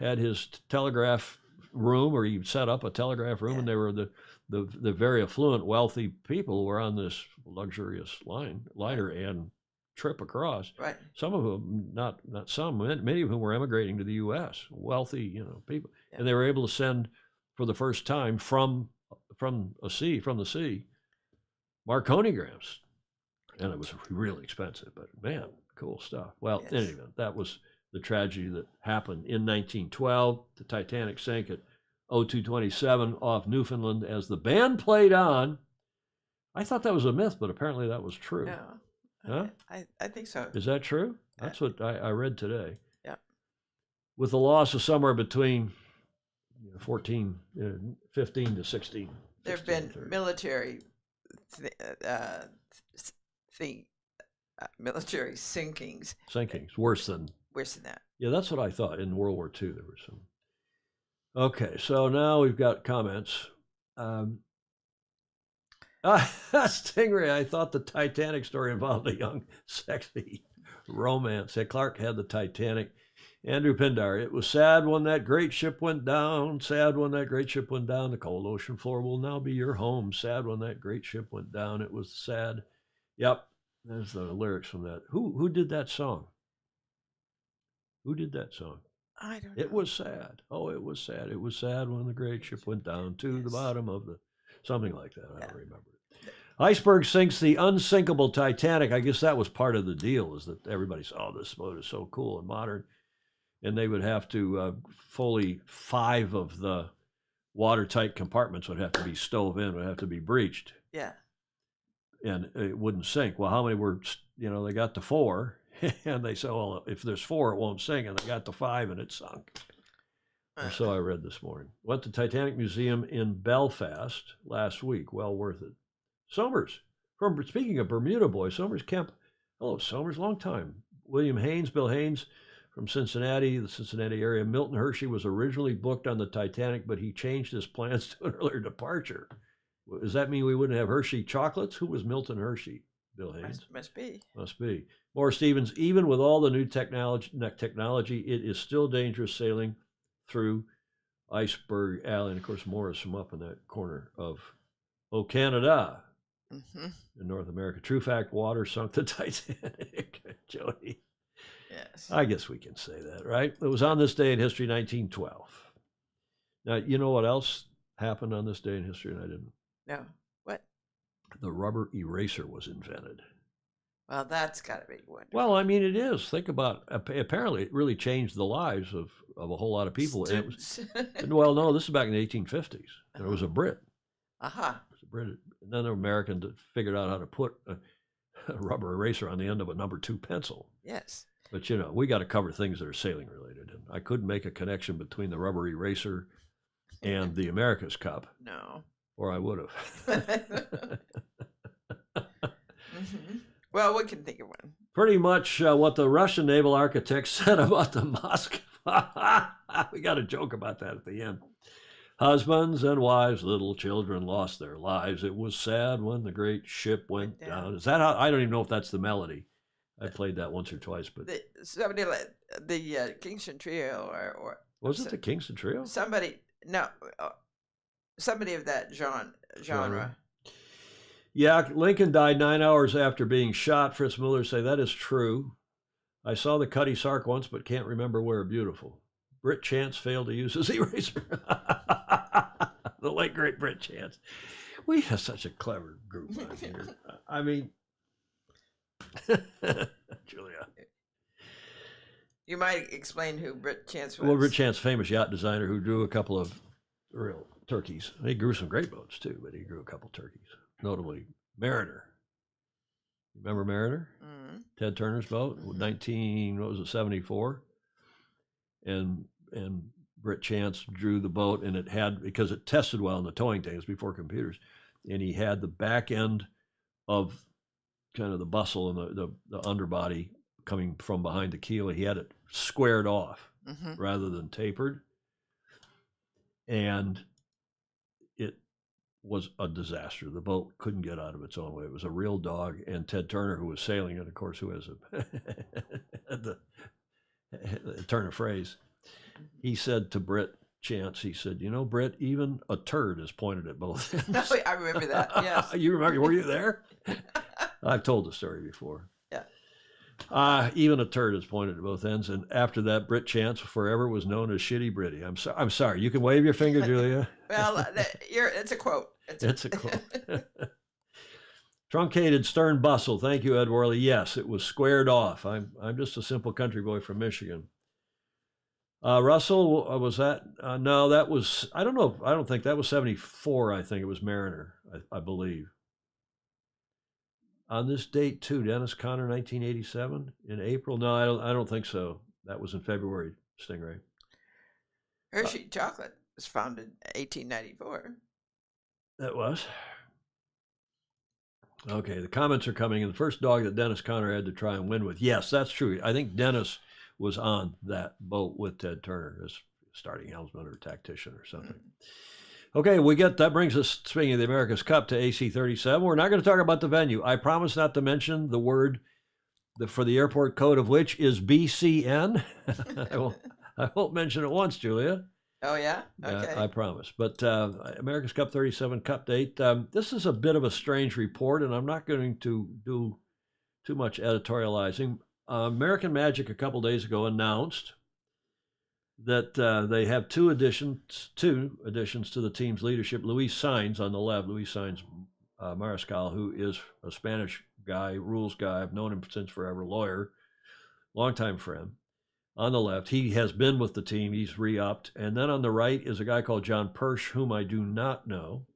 had his telegraph room, or he set up a telegraph room, and they were the very affluent, wealthy people who were on this luxurious liner and trip across. Right. Some of them, not some, many of whom were emigrating to the U.S. Wealthy, people, and they were able to send for the first time from the sea, Marconigrams, and it was really expensive, but man, cool stuff. Well, in any event, that was the tragedy that happened in 1912. The Titanic sank at 02:27 off Newfoundland as the band played on. I thought that was a myth, but apparently that was true. No, huh? I think so. Is that true? That's what I read today. Yeah. With the loss of somewhere between 15 to 16. There have been military military sinkings. Worse than that. Yeah, that's what I thought. In World War II, there were some. Okay, so now we've got comments. Stingray, I thought the Titanic story involved a young, sexy romance. Clark had the Titanic. Andrew Pindar, it was sad when that great ship went down. Sad when that great ship went down. The cold ocean floor will now be your home. Sad when that great ship went down. It was sad. Yep, there's the lyrics from that. Who did that song? Who did that song? I don't know. It was sad. Oh, it was sad. It was sad when the great ship went down to the bottom of the... Something like that. I don't remember. Iceberg sinks the unsinkable Titanic. I guess that was part of the deal, is that everybody saw, this boat is so cool and modern. And they would have to, fully 5 of the watertight compartments would have to be stove in, would have to be breached. Yeah. And it wouldn't sink. Well, how many were, they got to 4. And they said, well, if there's 4, it won't sink. And they got to 5 and it sunk. And so I read this morning. Went to Titanic Museum in Belfast last week. Well worth it. Somers, speaking of Bermuda boys, Somers Kemp. Hello, Somers, long time. William Haynes, Bill Haynes from Cincinnati, the Cincinnati area. Milton Hershey was originally booked on the Titanic, but he changed his plans to an earlier departure. Does that mean we wouldn't have Hershey chocolates? Who was Milton Hershey? Bill Haynes? Must be. Must be. Morris Stevens, even with all the new technology, it is still dangerous sailing through Iceberg Alley. And of course, Morris from up in that corner of Canada. in North America. True fact, water sunk the Titanic. Jody. Yes. I guess we can say that, right? It was on this day in history, 1912. Now, you know what else happened on this day in history, and I didn't? No. What? The rubber eraser was invented. Well, that's got to be wonderful. Well, I mean, it is. Think about apparently it really changed the lives of a whole lot of people. And it was, well, no, this is back in the 1850s. And it was a Brit. Uh-huh. It was a Brit. And then an American that figured out how to put a rubber eraser on the end of a number 2 pencil. Yes. But, we got to cover things that are sailing related. And I couldn't make a connection between the rubber eraser and the America's Cup. No. Or I would have. Well, we can think of one. Pretty much what the Russian naval architect said about the Moskva. We got a joke about that at the end. Husbands and wives, little children lost their lives. It was sad when the great ship went down. Is that how? I don't even know if that's the melody. I played that once or twice, but Somebody like the Kingston Trio or was it the Kingston Trio? Somebody of that genre. Yeah, Lincoln died 9 hours after being shot. Fritz Muller say that is true. I saw the Cutty Sark once, but can't remember where. Beautiful. Britt Chance failed to use his eraser. The late great Britt Chance. We have such a clever group on here. I mean, Julia. You might explain who Britt Chance was. Well, Britt Chance, famous yacht designer who drew a couple of real turkeys. He grew some great boats too, but he grew a couple turkeys. Notably, Mariner. Remember Mariner? Mm-hmm. Ted Turner's boat, 74? And Britt Chance drew the boat, and it had, because it tested well in the towing tanks before computers, and he had the back end of kind of the bustle and the underbody coming from behind the keel. He had it squared off rather than tapered. And it was a disaster. The boat couldn't get out of its own way. It was a real dog. And Ted Turner, who was sailing it, of course, who has the turn of phrase, he said to Britt Chance, he said, Britt, even a turd is pointed at both ends. I remember that, yes. You remember, were you there? I've told the story before. Yeah. Even a turd is pointed at both ends. And after that, Britt Chance forever was known as Shitty Britty. I'm sorry. You can wave your finger, Julia. Well, it's a quote. It's a quote. Truncated stern bustle. Thank you, Ed Worley. Yes, it was squared off. I'm just a simple country boy from Michigan. Russell, was that? No, that was, I don't know. I don't think that was 74. I think it was Mariner, I believe. On this date, too, Dennis Conner, 1987, in April? No, I don't think so. That was in February, Stingray. Hershey Chocolate was founded in 1894. That was? Okay, the comments are coming in. The first dog that Dennis Conner had to try and win with. Yes, that's true. I think Dennis was on that boat with Ted Turner as starting helmsman or tactician or something. Okay, that brings us, speaking of the America's Cup, to AC 37. We're not going to talk about the venue. I promise not to mention the word for the airport code of which is BCN. I won't mention it once, Julia. Oh, yeah? Okay. I promise. But America's Cup 37 Cup date. This is a bit of a strange report, and I'm not going to do too much editorializing. American Magic a couple days ago announced that they have two additions to the team's leadership. Luis Sainz on the left, Luis Sainz Mariscal, who is a Spanish guy, rules guy. I've known him since forever, lawyer, longtime friend. On the left, he has been with the team. He's re-upped. And then on the right is a guy called John Persh, whom I do not know.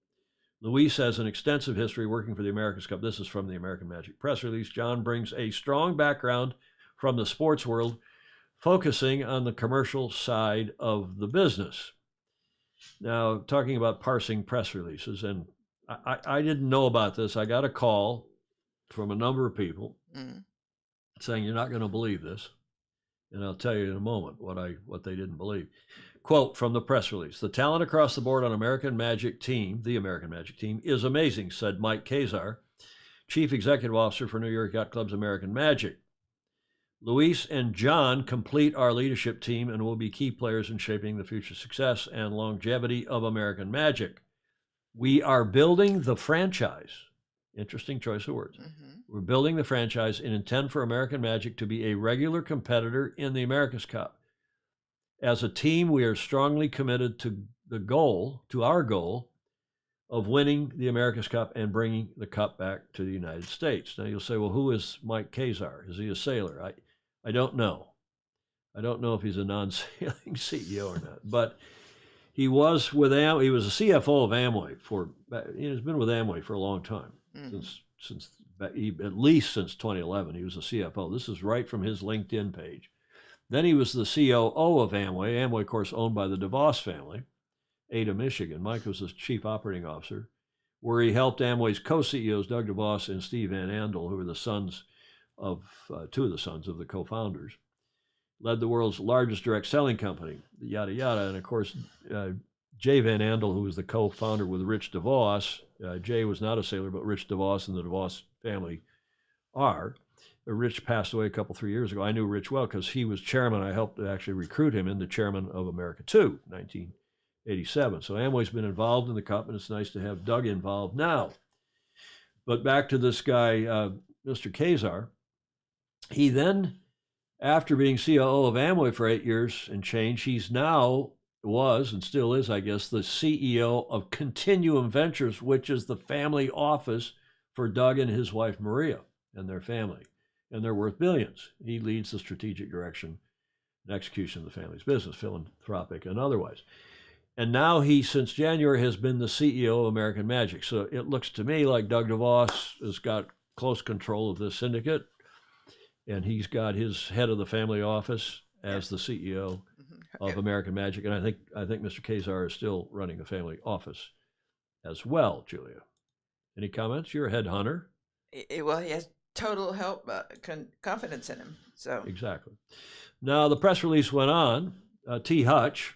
Luis has an extensive history working for the America's Cup. This is from the American Magic press release. John brings a strong background from the sports world, focusing on the commercial side of the business. Now, talking about parsing press releases, and I didn't know about this. I got a call from a number of people saying, you're not going to believe this. And I'll tell you in a moment what they didn't believe. Quote from the press release: the talent across the board on the American Magic team is amazing, said Mike Kazar, Chief Executive Officer for New York Yacht Club's American Magic. Luis and John complete our leadership team and will be key players in shaping the future success and longevity of American Magic. We are building the franchise Interesting choice of words. Mm-hmm. We're building the franchise and intend for American Magic to be a regular competitor in the America's Cup. As a team, we are strongly committed to our goal of winning the America's Cup and bringing the cup back to the United States. Now you'll say, well, who is Mike Kazar? Is he a sailor? I don't know. I don't know if he's a non-sailing CEO or not, but he was with he was a CFO of Amway he's been with Amway for a long time, since at least since 2011. He was a CFO. This is right from his LinkedIn page. Then he was the COO of Amway. Amway, of course, owned by the DeVos family, Ada, Michigan. Mike was the chief operating officer, where he helped Amway's co-CEOs, Doug DeVos and Steve Van Andel, who were the sons of two of the sons of the co-founders. Led the world's largest direct selling company, yada, yada. And of course, Jay Van Andel, who was the co-founder with Rich DeVos. Jay was not a sailor, but Rich DeVos and the DeVos family are. Rich passed away 3 years ago. I knew Rich well because he was chairman. I helped to actually recruit him into chairman of America 2, 1987. So Amway's been involved in the cup, and it's nice to have Doug involved now. But back to this guy, Mr. Kazar. He then, after being COO of Amway for 8 years and change, he's now was and still is, I guess, the CEO of Continuum Ventures, which is the family office for Doug and his wife, Maria, and their family. And they're worth billions. He leads the strategic direction and execution of the family's business, philanthropic and otherwise. And now he, since January, has been the CEO of American Magic. So it looks to me like Doug DeVos has got close control of this syndicate, and he's got his head of the family office as the CEO of American Magic. And I think Mr. Kazar is still running the family office as well, Julia. Any comments? You're a headhunter. Well, he has total help, confidence in him. So exactly. Now the press release went on. T. Hutch,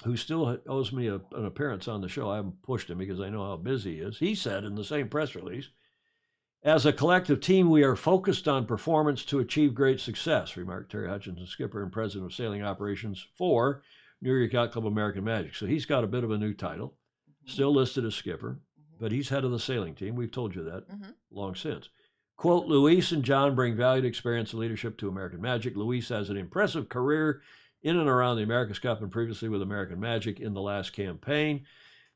who still owes me an appearance on the show, I haven't pushed him because I know how busy he is. He said in the same press release, "As a collective team, we are focused on performance to achieve great success," remarked Terry Hutchinson, skipper and president of sailing operations for New York Yacht Club American Magic. So he's got a bit of a new title, still listed as skipper, but he's head of the sailing team. We've told you that long since. Quote, "Luis and John bring valued experience and leadership to American Magic. Luis has an impressive career in and around the America's Cup and previously with American Magic in the last campaign."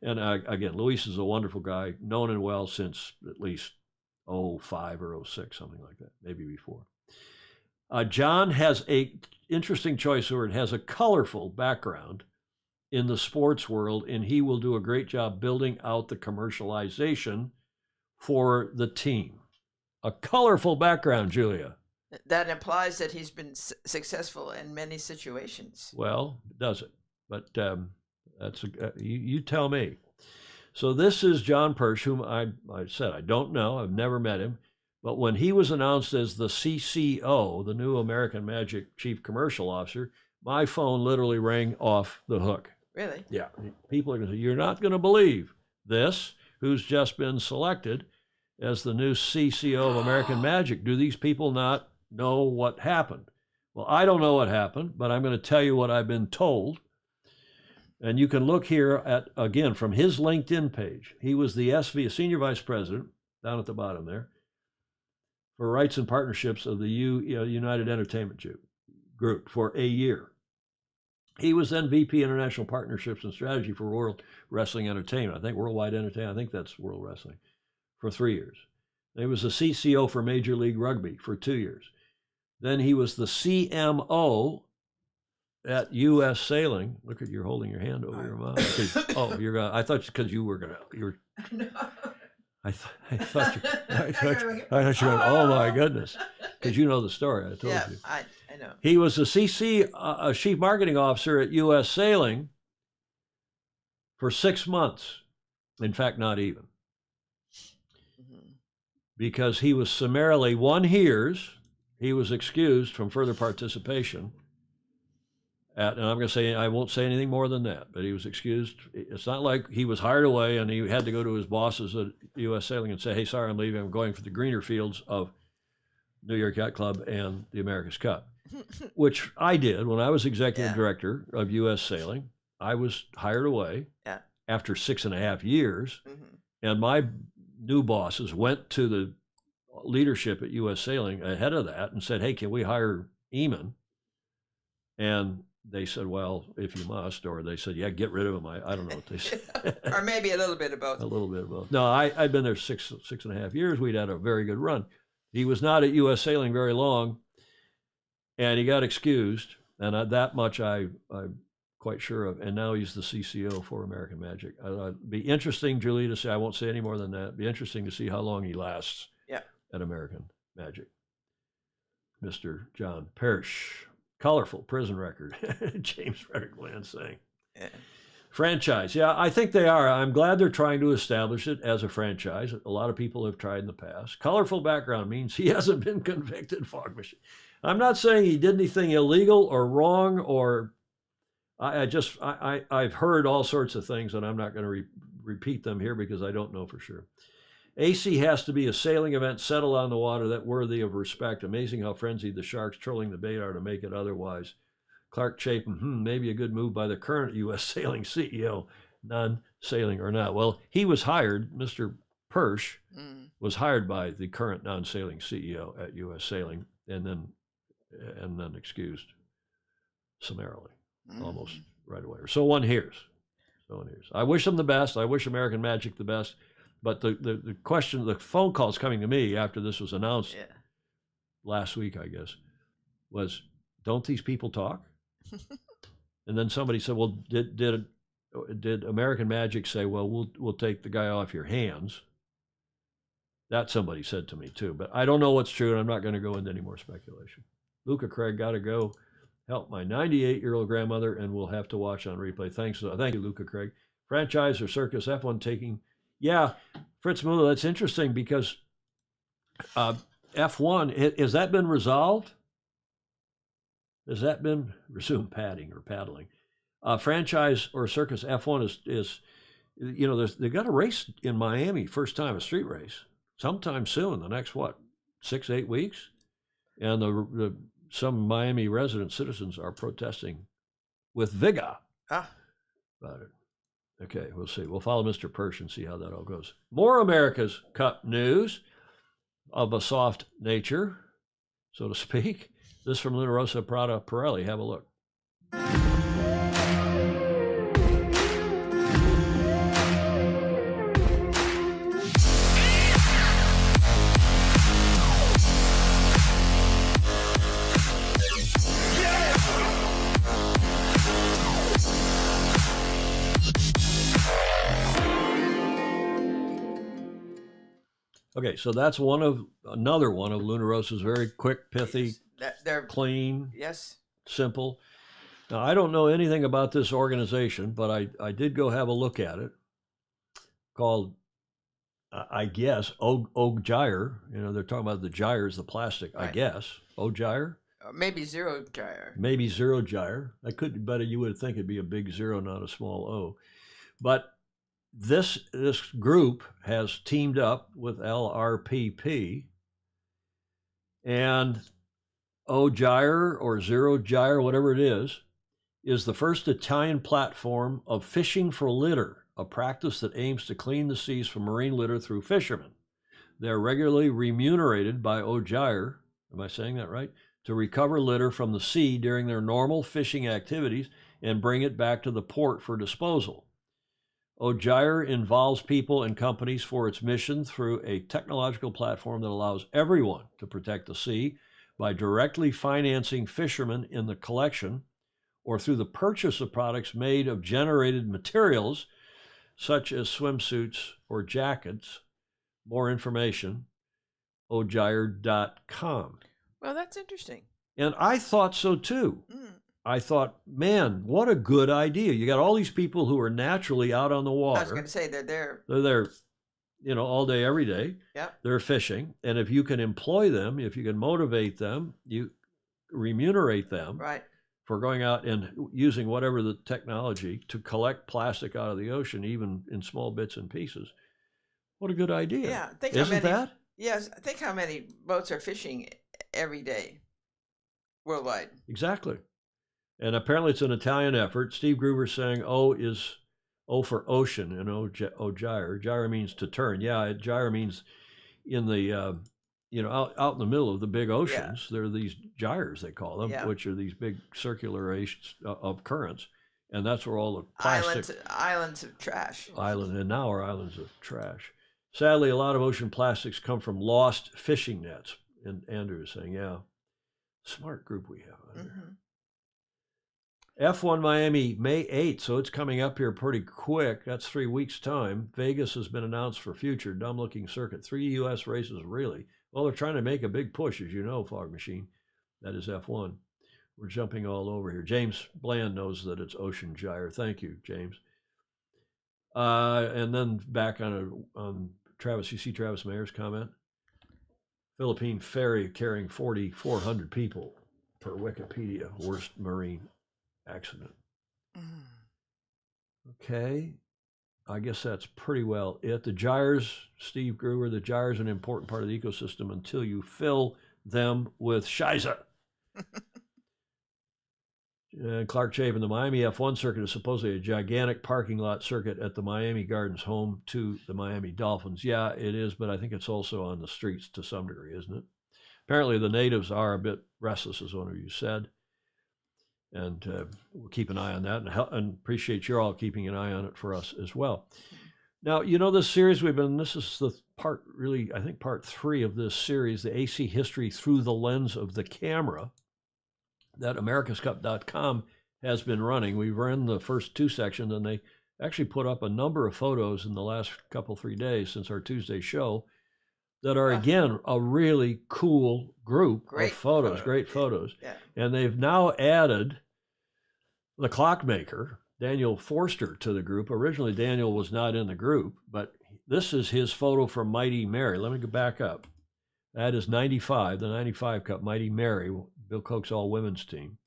And again, Luis is a wonderful guy, known and well since at least 05 or 06, something like that, maybe before. John has a interesting choice word, has a colorful background in the sports world, and he will do a great job building out the commercialization for the team. A colorful background, Julia. that implies that he's been successful in many situations. Well, does it? But you tell me. So this is John Persh, whom I said I don't know. I've never met him. But when he was announced as the CCO, the new American Magic Chief Commercial Officer, my phone literally rang off the hook. Really? Yeah. People are going to say, "You're not going to believe this," who's just been selected as the new CCO of American Magic. Do these people not know what happened? Well, I don't know what happened, but I'm going to tell you what I've been told. And you can look here at, again, from his LinkedIn page. He was the SV, Senior Vice President, down at the bottom there, for rights and partnerships of the United Entertainment Group for a year. He was then VP International Partnerships and Strategy for World Wrestling Entertainment. I think Worldwide Entertainment, I think that's World Wrestling, for 3 years. He was the CCO for Major League Rugby for 2 years. Then he was the CMO at U.S. Sailing. Look at, you're holding your hand over your mouth. Oh, you're gonna. I thought because you were gonna. You were. No. I thought you were. Oh my goodness, because you know the story. I told yeah, you. I know. He was a Chief Marketing Officer at U.S. Sailing for 6 months. In fact, not even. Because he was summarily, one hears, he was excused from further participation. And I'm going to say, I won't say anything more than that, but he was excused. It's not like he was hired away and he had to go to his bosses at U.S. Sailing and say, "Hey, sorry, I'm leaving. I'm going for the greener fields of New York Yacht Club and the America's Cup," which I did when I was executive director of U.S. Sailing. I was hired away after 6.5 years, and my new bosses went to the leadership at U.S. Sailing ahead of that and said, hey, can we hire EHMAN? And they said, well, if you must. Or they said, yeah, get rid of him. I don't know what they said. Or maybe a little bit of both. A little bit of both. No, I'd been there six and a half years. We'd had a very good run. He was not at U.S. Sailing very long, and he got excused. And that much I'm quite sure of. And now he's the CCO for American Magic. It'd be interesting, Julie, to say, I won't say any more than that. It'd be interesting to see how long he lasts at American Magic. Mr. John Parrish. Colorful prison record. James Frederick Land saying. Yeah. Franchise. Yeah, I think they are. I'm glad they're trying to establish it as a franchise. A lot of people have tried in the past. Colorful background means he hasn't been convicted. Fog machine. I'm not saying he did anything illegal or wrong, or I've heard all sorts of things, and I'm not going to repeat them here because I don't know for sure. AC has to be a sailing event settled on the water that worthy of respect. Amazing how frenzied the sharks trolling the bait are to make it otherwise. Clark Chapin, maybe a good move by the current U.S. Sailing CEO, non-sailing or not. Well, he was hired, Mr. Parrish was hired by the current non-sailing CEO at U.S. Sailing, and then excused summarily, almost right away. So one hears. I wish them the best. I wish American Magic the best. But the question, the phone calls coming to me after this was announced last week, I guess, was, don't these people talk? And then somebody said, well, did American Magic say, well, we'll take the guy off your hands? That somebody said to me too, but I don't know what's true, and I'm not going to go into any more speculation. Luca Craig, got to go help my 98-year-old grandmother, and we'll have to watch on replay. Thank you, Luca Craig. Franchise or circus, F1 taking. Yeah, Fritz Muller, that's interesting because F1, has that been resolved? Has that been resumed padding or paddling? Franchise or circus, F1 is they've got a race in Miami, first time, a street race, sometime soon, the next, 6-8 weeks? And some Miami resident citizens are protesting with vigor about it. Okay, we'll see. We'll follow Mr. Parrish and see how that all goes. More America's Cup news of a soft nature, so to speak. This from Luna Rosa Prada Pirelli. Have a look. Okay, so that's another one of Luna Rosa's very quick, pithy, They're clean, yes, simple. Now, I don't know anything about this organization, but I did go have a look at it. Called, I guess, Og Gyre. They're talking about the gyres, the plastic. Right. I guess Og Gyre. Maybe Zero Gyre. Maybe Zero Gyre. That could be better. You would think it'd be a big zero, not a small O. But this group has teamed up with LRPP, and Og Gyre or Zero Gyre, whatever it is the first Italian platform of fishing for litter, a practice that aims to clean the seas from marine litter through fishermen. They're regularly remunerated by Og Gyre, am I saying that right, to recover litter from the sea during their normal fishing activities and bring it back to the port for disposal. Og Gyre involves people and companies for its mission through a technological platform that allows everyone to protect the sea by directly financing fishermen in the collection or through the purchase of products made of generated materials such as swimsuits or jackets. More information, oggyre.com. Well, that's interesting. And I thought so too. I thought, man, what a good idea. You got all these people who are naturally out on the water. I was going to say they're there. They're there, all day, every day. Yep. They're fishing. And if you can employ them, if you can motivate them, you remunerate them for going out and using whatever the technology to collect plastic out of the ocean, even in small bits and pieces. What a good idea. Yeah. Isn't that? Yes. Think how many boats are fishing every day worldwide. Exactly. And apparently it's an Italian effort. Steve Gruber saying O is O for ocean, and gyre. Gyre means to turn. Yeah, gyre means in the out in the middle of the big oceans, there are these gyres, they call them, which are these big circulations of currents, and that's where all the plastic islands of trash. And now are islands of trash. Sadly, a lot of ocean plastics come from lost fishing nets. And Andrew is saying, yeah, smart group we have. F1 Miami, May 8th, so it's coming up here pretty quick. That's 3 weeks' time. Vegas has been announced for future dumb-looking circuit. 3 U.S. races, really. Well, they're trying to make a big push, as you know, Fog Machine. That is F1. We're jumping all over here. James Bland knows that it's Ocean Gyre. Thank you, James. And then back on Travis, you see Travis Mayer's comment? Philippine ferry carrying 4,400 people per Wikipedia. Worst marine accident. Okay. I guess that's pretty well it. The gyres, Steve Gruber, the gyres are an important part of the ecosystem until you fill them with shiza. Clark Chapin, the Miami F1 circuit is supposedly a gigantic parking lot circuit at the Miami Gardens, home to the Miami Dolphins. Yeah, it is, but I think it's also on the streets to some degree, isn't it? Apparently the natives are a bit restless, as one of you said. And we'll keep an eye on that, and appreciate you all keeping an eye on it for us as well. Now, this series this is the part, really, I think part 3 of this series, the AC history through the lens of the camera, that americascup.com has been running. We've run the first 2 sections, and they actually put up a number of photos in the last 3 days since our Tuesday show that are, again, a really cool group of photos, great photos. Yeah. And they've now added the clockmaker, Daniel Forster, to the group. Originally, Daniel was not in the group, but this is his photo from Mighty Mary. Let me go back up. That is 95, the 95 Cup, Mighty Mary, Bill Koch's all-women's team.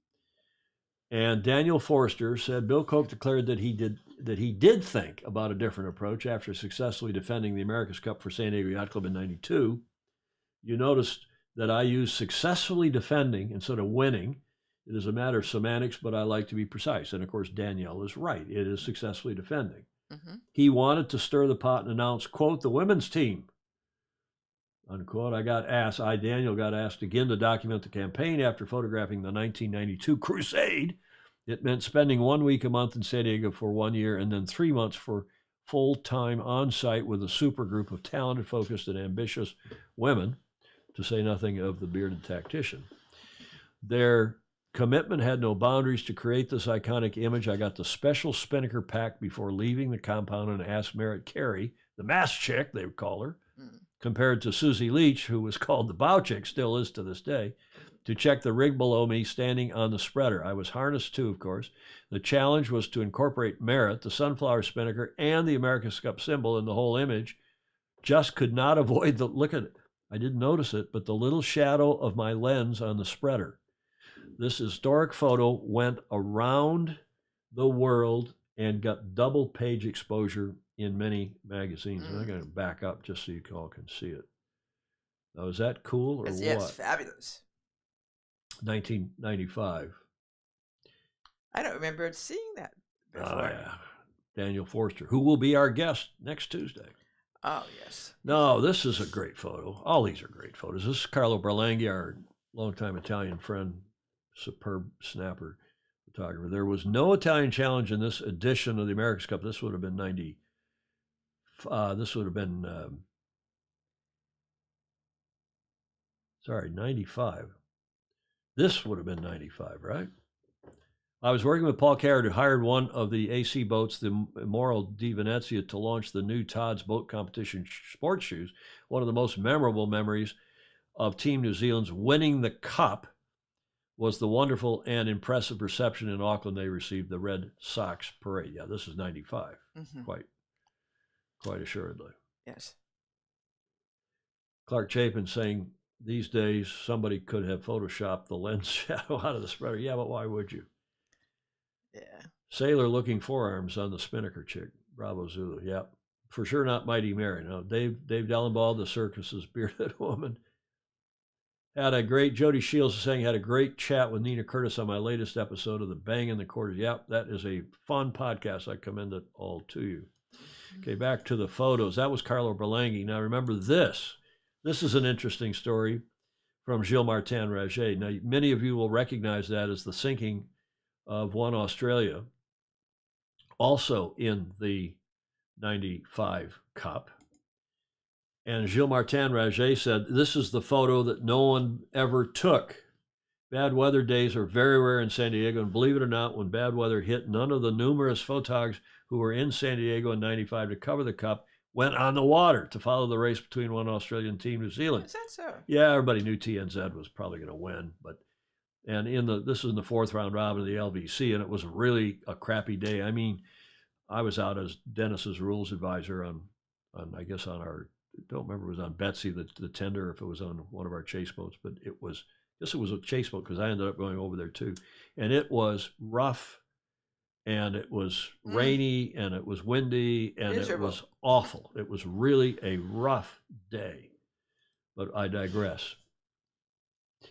And Daniel Forster said Bill Koch declared that he did think about a different approach after successfully defending the America's Cup for San Diego Yacht Club in '92. You noticed that I used successfully defending instead of winning. It is a matter of semantics, but I like to be precise. And of course, Danielle is right. It is successfully defending. He wanted to stir the pot and announce, quote, the women's team, unquote. Daniel got asked again to document the campaign after photographing the 1992 Crusade. It meant spending 1 week a month in San Diego for 1 year and then 3 months for full-time on-site with a super group of talented, focused, and ambitious women, to say nothing of the bearded tactician. Their commitment had no boundaries to create this iconic image. I got the special Spinnaker pack before leaving the compound and asked Merritt Carey, the mask chick, they would call her, compared to Susie Leach, who was called the bow chick, still is to this day, to check the rig below me standing on the spreader. I was harnessed too, of course. The challenge was to incorporate Merritt, the sunflower spinnaker, and the America's Cup symbol in the whole image. Just could not avoid look at it. I didn't notice it, but the little shadow of my lens on the spreader. This historic photo went around the world and got double page exposure in many magazines. And I'm going to back up just so you all can see it. Now, is that cool or what? Yes, fabulous. 1995. I don't remember seeing that before. Oh, yeah. Daniel Forster, who will be our guest next Tuesday. Oh, yes. No, this is a great photo. All these are great photos. This is Carlo Berlanghi, our longtime Italian friend, superb snapper photographer. There was no Italian challenge in this edition of the America's Cup. This would have been 95. This would have been 95, right? I was working with Paul Carrot, who hired one of the AC boats, the Immortal di Venezia, to launch the new Todd's Boat Competition sports shoes. One of the most memorable memories of Team New Zealand's winning the cup was the wonderful and impressive reception in Auckland they received the Red Sox parade. Yeah, this is 95, quite assuredly. Yes. Clark Chapin saying, these days, somebody could have photoshopped the lens shadow out of the spreader. Yeah, but why would you? Yeah. Sailor looking forearms on the Spinnaker chick. Bravo Zulu. Yep. For sure not Mighty Mary. No, Dave Dellenbaugh, the circus's bearded woman. Jody Shields is saying, had a great chat with Nina Curtis on my latest episode of the Bang in the Quarters. Yep, that is a fun podcast. I commend it all to you. Okay, back to the photos. That was Carlo Berlanghi. Now remember this. This is an interesting story from Gilles Martin Raget. Now, many of you will recognize that as the sinking of One Australia, also in the 95 Cup. And Gilles Martin Raget said, this is the photo that no one ever took. Bad weather days are very rare in San Diego, and believe it or not, when bad weather hit, none of the numerous photographers who were in San Diego in 95 to cover the Cup went on the water to follow the race between One Australia and Team New Zealand. Is that so? Yeah, everybody knew TNZ was probably going to win, this is in the fourth round robin of the LVC, and it was really a crappy day. I mean, I was out as Dennis's rules advisor on I guess on our, I don't remember if it was on Betsy, the tender, if it was on one of our chase boats, but it was a chase boat because I ended up going over there too. And it was rough, and it was rainy, and it was windy, and Miserable. It was awful. It was really a rough day, but I digress.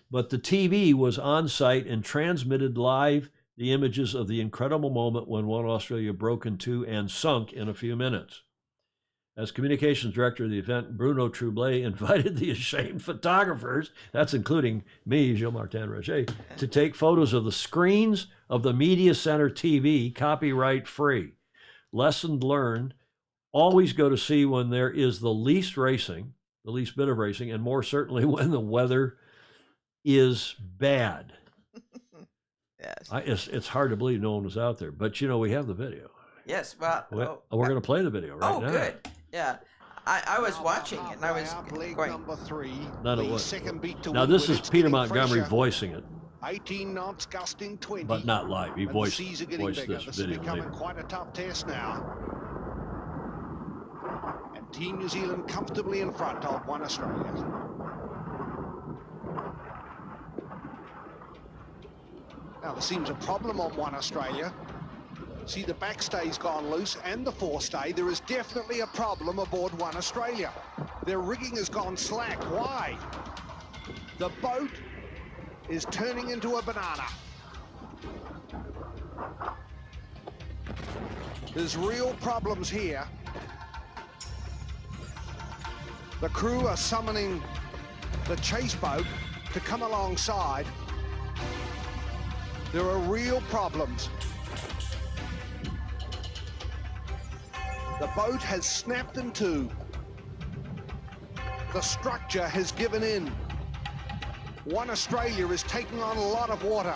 But the TV was on site and transmitted live the images of the incredible moment when One Australia broke in two and sunk in a few minutes. As communications director of the event, Bruno Troublé invited the ashamed photographers, that's including me, Gilles Martin Raget, to take photos of the screens of the Media Center TV, copyright free. Lesson learned, always go to sea when there is the least bit of racing, and more certainly when the weather is bad. Yes. It's hard to believe no one was out there, but we have the video. Yes, well, We're going to play the video right now. Oh, good. Yeah. I was watching it, and I was going. Number 3, None of the what? second beat to Now, win this with is it's Peter getting Montgomery fresher. voicing it, 18 knots, gusting 20. but not live. He And the voiced seas are getting bigger. this This is video becoming later. quite a tough test now. And Team New Zealand comfortably in front of One Australia. Now there seems a problem on One Australia. See, the backstay's gone loose and the forestay. There is definitely a problem aboard One Australia. Their rigging has gone slack. Why? The boat is turning into a banana. There's real problems here. The crew are summoning the chase boat to come alongside. There are real problems. The boat has snapped in two. The structure has given in. One Australia is taking on a lot of water.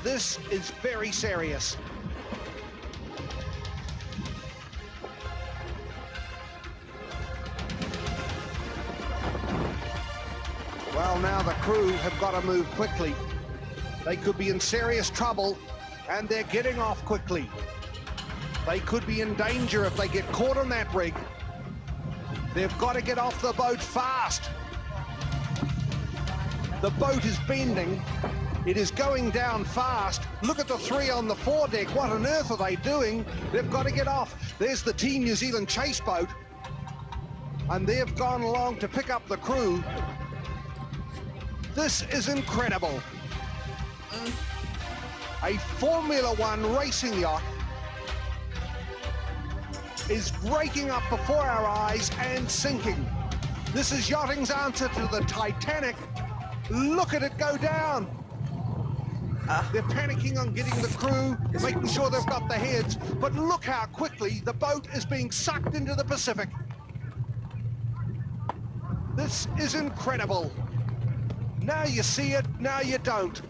This is very serious. Well, now the crew have got to move quickly. They could be in serious trouble, and they're getting off quickly. They could be in danger if they get caught on that rig. They've got to get off the boat fast. The boat is bending. It is going down fast. Look at the three on the foredeck. What on earth are they doing? They've got to get off. There's the Team New Zealand chase boat. And they've gone along to pick up the crew. This is incredible. A Formula One racing yacht is breaking up before our eyes and sinking. This is yachting's answer to the Titanic. Look at it go down. They're panicking on getting the crew, making sure they've got the heads, but look how quickly the boat is being sucked into the Pacific. This is incredible. Now you see it, now you don't.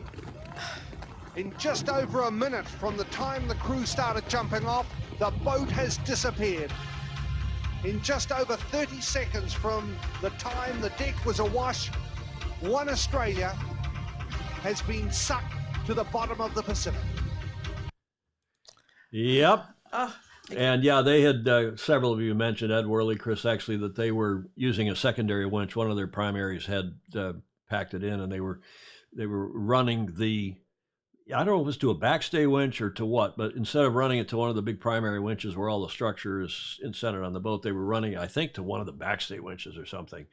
In just over a minute from the time the crew started jumping off, the boat has disappeared. In just over 30 seconds from the time the deck was awash, One Australia has been sucked to the bottom of the Pacific. Yep. And yeah, they had, several of you mentioned, Ed Worley, Chris Exley, that they were using a secondary winch. One of their primaries had packed it in, and they were running the, I don't know if it was to a backstay winch or to what, but instead of running it to one of the big primary winches where all the structure is centered on the boat, they were running, I think, to one of the backstay winches or something.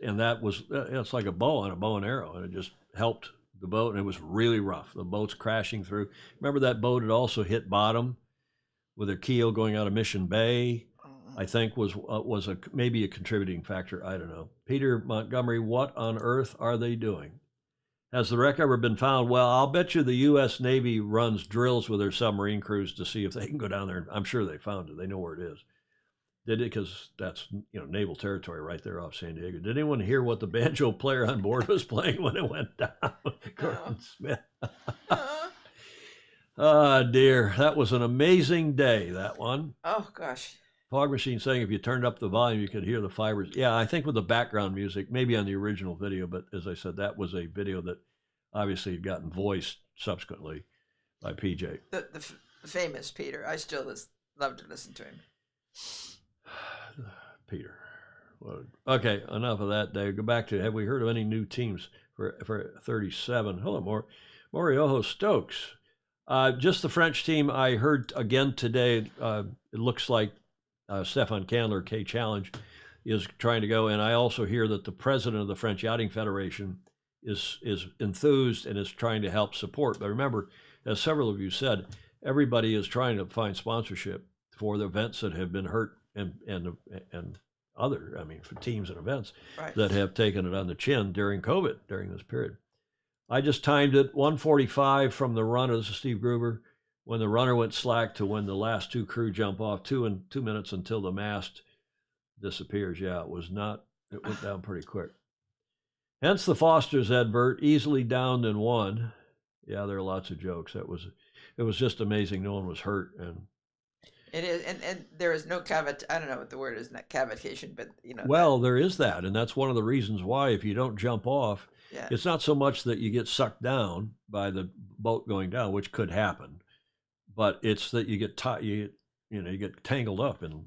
and that was, it's like a bow and arrow, and it just helped the boat, and it was really rough. The boat's crashing through. Remember that boat had also hit bottom with her keel going out of Mission Bay, I think was maybe a contributing factor. I don't know. Peter Montgomery, what on earth are they doing? Has the wreck ever been found? Well, I'll bet you the U.S. Navy runs drills with their submarine crews to see if they can go down there. I'm sure they found it. They know where it is. Did it? Because that's, naval territory right there off San Diego. Did anyone hear what the banjo player on board was playing when it went down? Gordon Smith. Oh, dear. That was an amazing day, that one. Oh, gosh. Fog Machine saying if you turned up the volume, you could hear the fibers. Yeah, I think with the background music, maybe on the original video, but as I said, that was a video that obviously had gotten voiced subsequently by PJ. The famous Peter. I still love to listen to him. Peter. Well, okay, enough of that, Dave. Go back to, have we heard of any new teams for 37? Hello, Morioho Stokes. Just the French team I heard again today. It looks like Stefan Candler, K Challenge, is trying to go. And I also hear that the president of the French Yachting Federation is enthused and is trying to help support. But remember, as several of you said, everybody is trying to find sponsorship for the events that have been hurt and other, for teams and events that have taken it on the chin during COVID, during this period. I just timed it 1:45 from the runner. This is Steve Gruber. When the runner went slack to when the last two crew jump off, 2 minutes until the mast disappears. Yeah, it went down pretty quick. Hence the Fosters, Edbert, easily downed in one. Yeah, there are lots of jokes. It was just amazing. No one was hurt. And it is, and there is no I don't know what the word is, not cavitation, but Well, there is that, and that's one of the reasons why if you don't jump off, it's not so much that you get sucked down by the boat going down, which could happen, but it's that you get you get tangled up in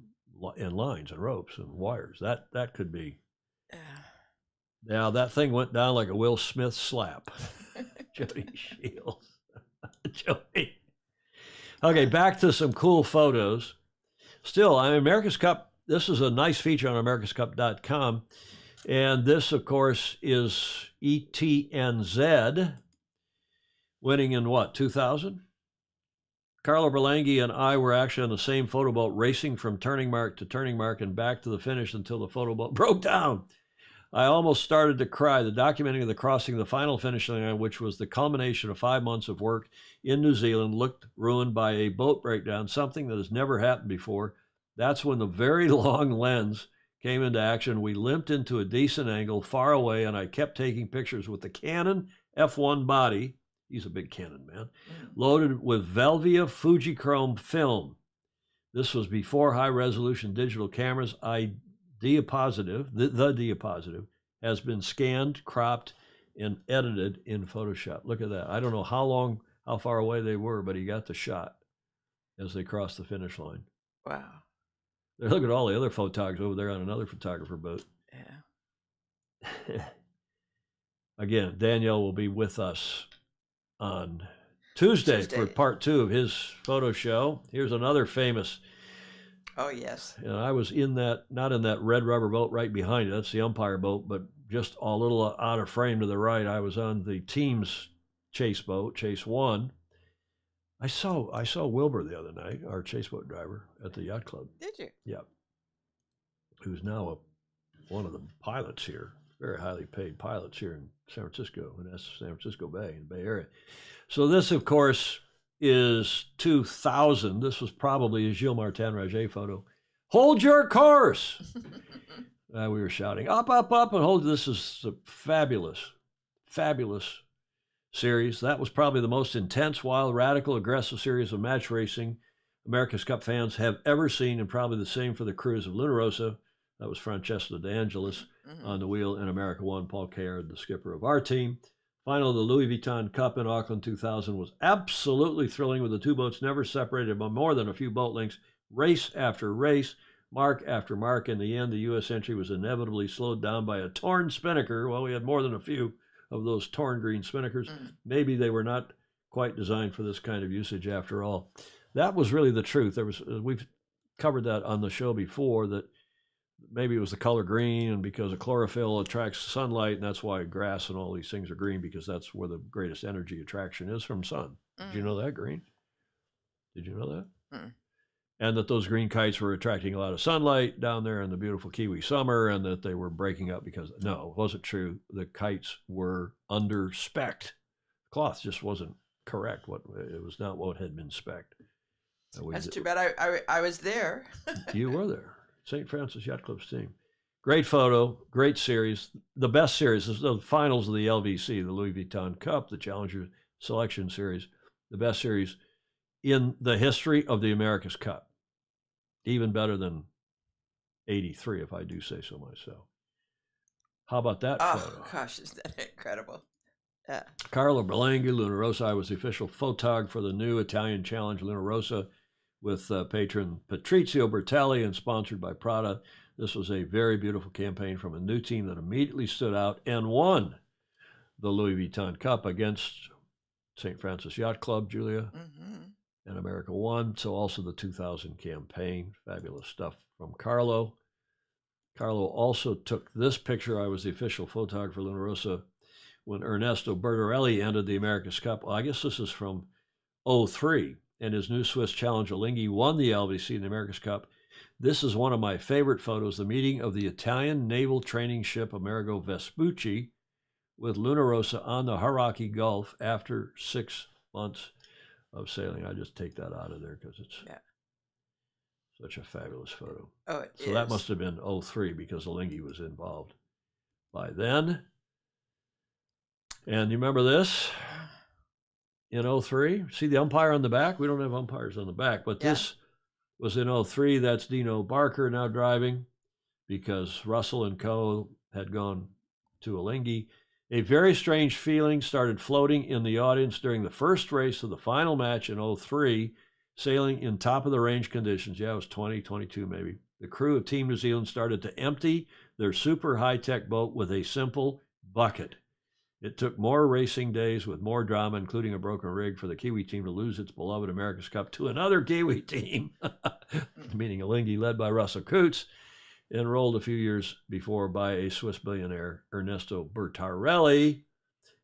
lines and ropes and wires. That could be. Now that thing went down like a Will Smith slap. Jody Shields. Jody. Okay, back to some cool photos. Still, America's Cup. This is a nice feature on americascup.com. And this, of course, is ETNZ winning in what, 2000? Carlo Berlanghi and I were actually on the same photo boat, racing from turning mark to turning mark and back to the finish until the photo boat broke down. I almost started to cry. The documenting of the crossing of the final finish line, which was the culmination of 5 months of work in New Zealand, looked ruined by a boat breakdown, something that has never happened before. That's when the very long lens came into action. We limped into a decent angle far away, and I kept taking pictures with the Canon F1 body. He's a big Canon man. Loaded with Velvia Fujichrome film. This was before high-resolution digital cameras. The diapositive has been scanned, cropped, and edited in Photoshop. Look at that. I don't know how far away they were, but he got the shot as they crossed the finish line. Wow. Look at all the other photographers over there on another photographer boat. Yeah. Again, Danielle will be with us on Tuesday for part 2 of his photo show. Here's another famous. Oh, yes. And I was not in that red rubber boat right behind it. That's the umpire boat, but just a little out of frame to the right. I was on the team's chase boat, Chase 1. I saw Wilbur the other night, our chase boat driver at the yacht club. Did you? Yeah. Who's now one of the pilots here, very highly paid pilots here in San Francisco, and that's San Francisco Bay, in the Bay Area. So this, of course, is 2000. This was probably a Gilles Martin Raget photo. Hold your course! We were shouting, up, up, up, and hold. This is a fabulous, fabulous series. That was probably the most intense, wild, radical, aggressive series of match racing America's Cup fans have ever seen, and probably the same for the crews of Luna Rossa. That was Francesco De Angelis on the wheel, and America 1, Paul Caird, the skipper of our team. Final of the Louis Vuitton Cup in Auckland 2000 was absolutely thrilling, with the two boats never separated by more than a few boat lengths, race after race, mark after mark. In the end, the U.S. entry was inevitably slowed down by a torn spinnaker. Well, we had more than a few of those torn green spinnakers. Maybe they were not quite designed for this kind of usage after all. That was really the truth. We've covered that on the show before, that maybe it was the color green, and because of chlorophyll attracts sunlight, and that's why grass and all these things are green, because that's where the greatest energy attraction is from sun. Did you know that, Green? Did you know that? And that those green kites were attracting a lot of sunlight down there in the beautiful Kiwi summer, and that they were breaking up because, no, it wasn't true. The kites were under spec'd. Cloth just wasn't correct. It was not what had been spec'd. That's too bad. I was there. You were there. St. Francis Yacht Club's team. Great photo, great series. The best series is the finals of the LVC, the Louis Vuitton Cup, the Challenger Selection Series, the best series in the history of the America's Cup. Even better than 83, if I do say so myself. How about that photo? Oh, gosh, is that incredible? Yeah. Carlo Berlanghi, Luna Rossa. I was the official photog for the new Italian Challenge Luna Rossa with patron Patrizio Bertelli and sponsored by Prada. This was a very beautiful campaign from a new team that immediately stood out and won the Louis Vuitton Cup against St. Francis Yacht Club, Julia. And America won. So also the 2000 campaign. Fabulous stuff from Carlo. Carlo also took this picture. I was the official photographer for Luna Rossa when Ernesto Bertarelli entered the America's Cup. Well, I guess this is from 03. And his new Swiss challenger, Linghi, won the LVC in the America's Cup. This is one of my favorite photos, the meeting of the Italian naval training ship Amerigo Vespucci with Luna Rossa on the Hauraki Gulf after 6 months of sailing. I just take that out of there because it's such a fabulous photo. Oh, it so that must have been 03 because the Linghi was involved by then. And you remember this in 03? See the umpire on the back? We don't have umpires on the back, but this was in 03. That's Dino Barker now driving because Russell and Co. had gone to Alinghi. A very strange feeling started floating in the audience during the first race of the final match in 03, sailing in top-of-the-range conditions. Yeah, it was 20, 22 maybe. The crew of Team New Zealand started to empty their super high-tech boat with a simple bucket. It took more racing days with more drama, including a broken rig, for the Kiwi team to lose its beloved America's Cup to another Kiwi team, meaning Alinghi, led by Russell Coutts, enrolled a few years before by a Swiss billionaire, Ernesto Bertarelli.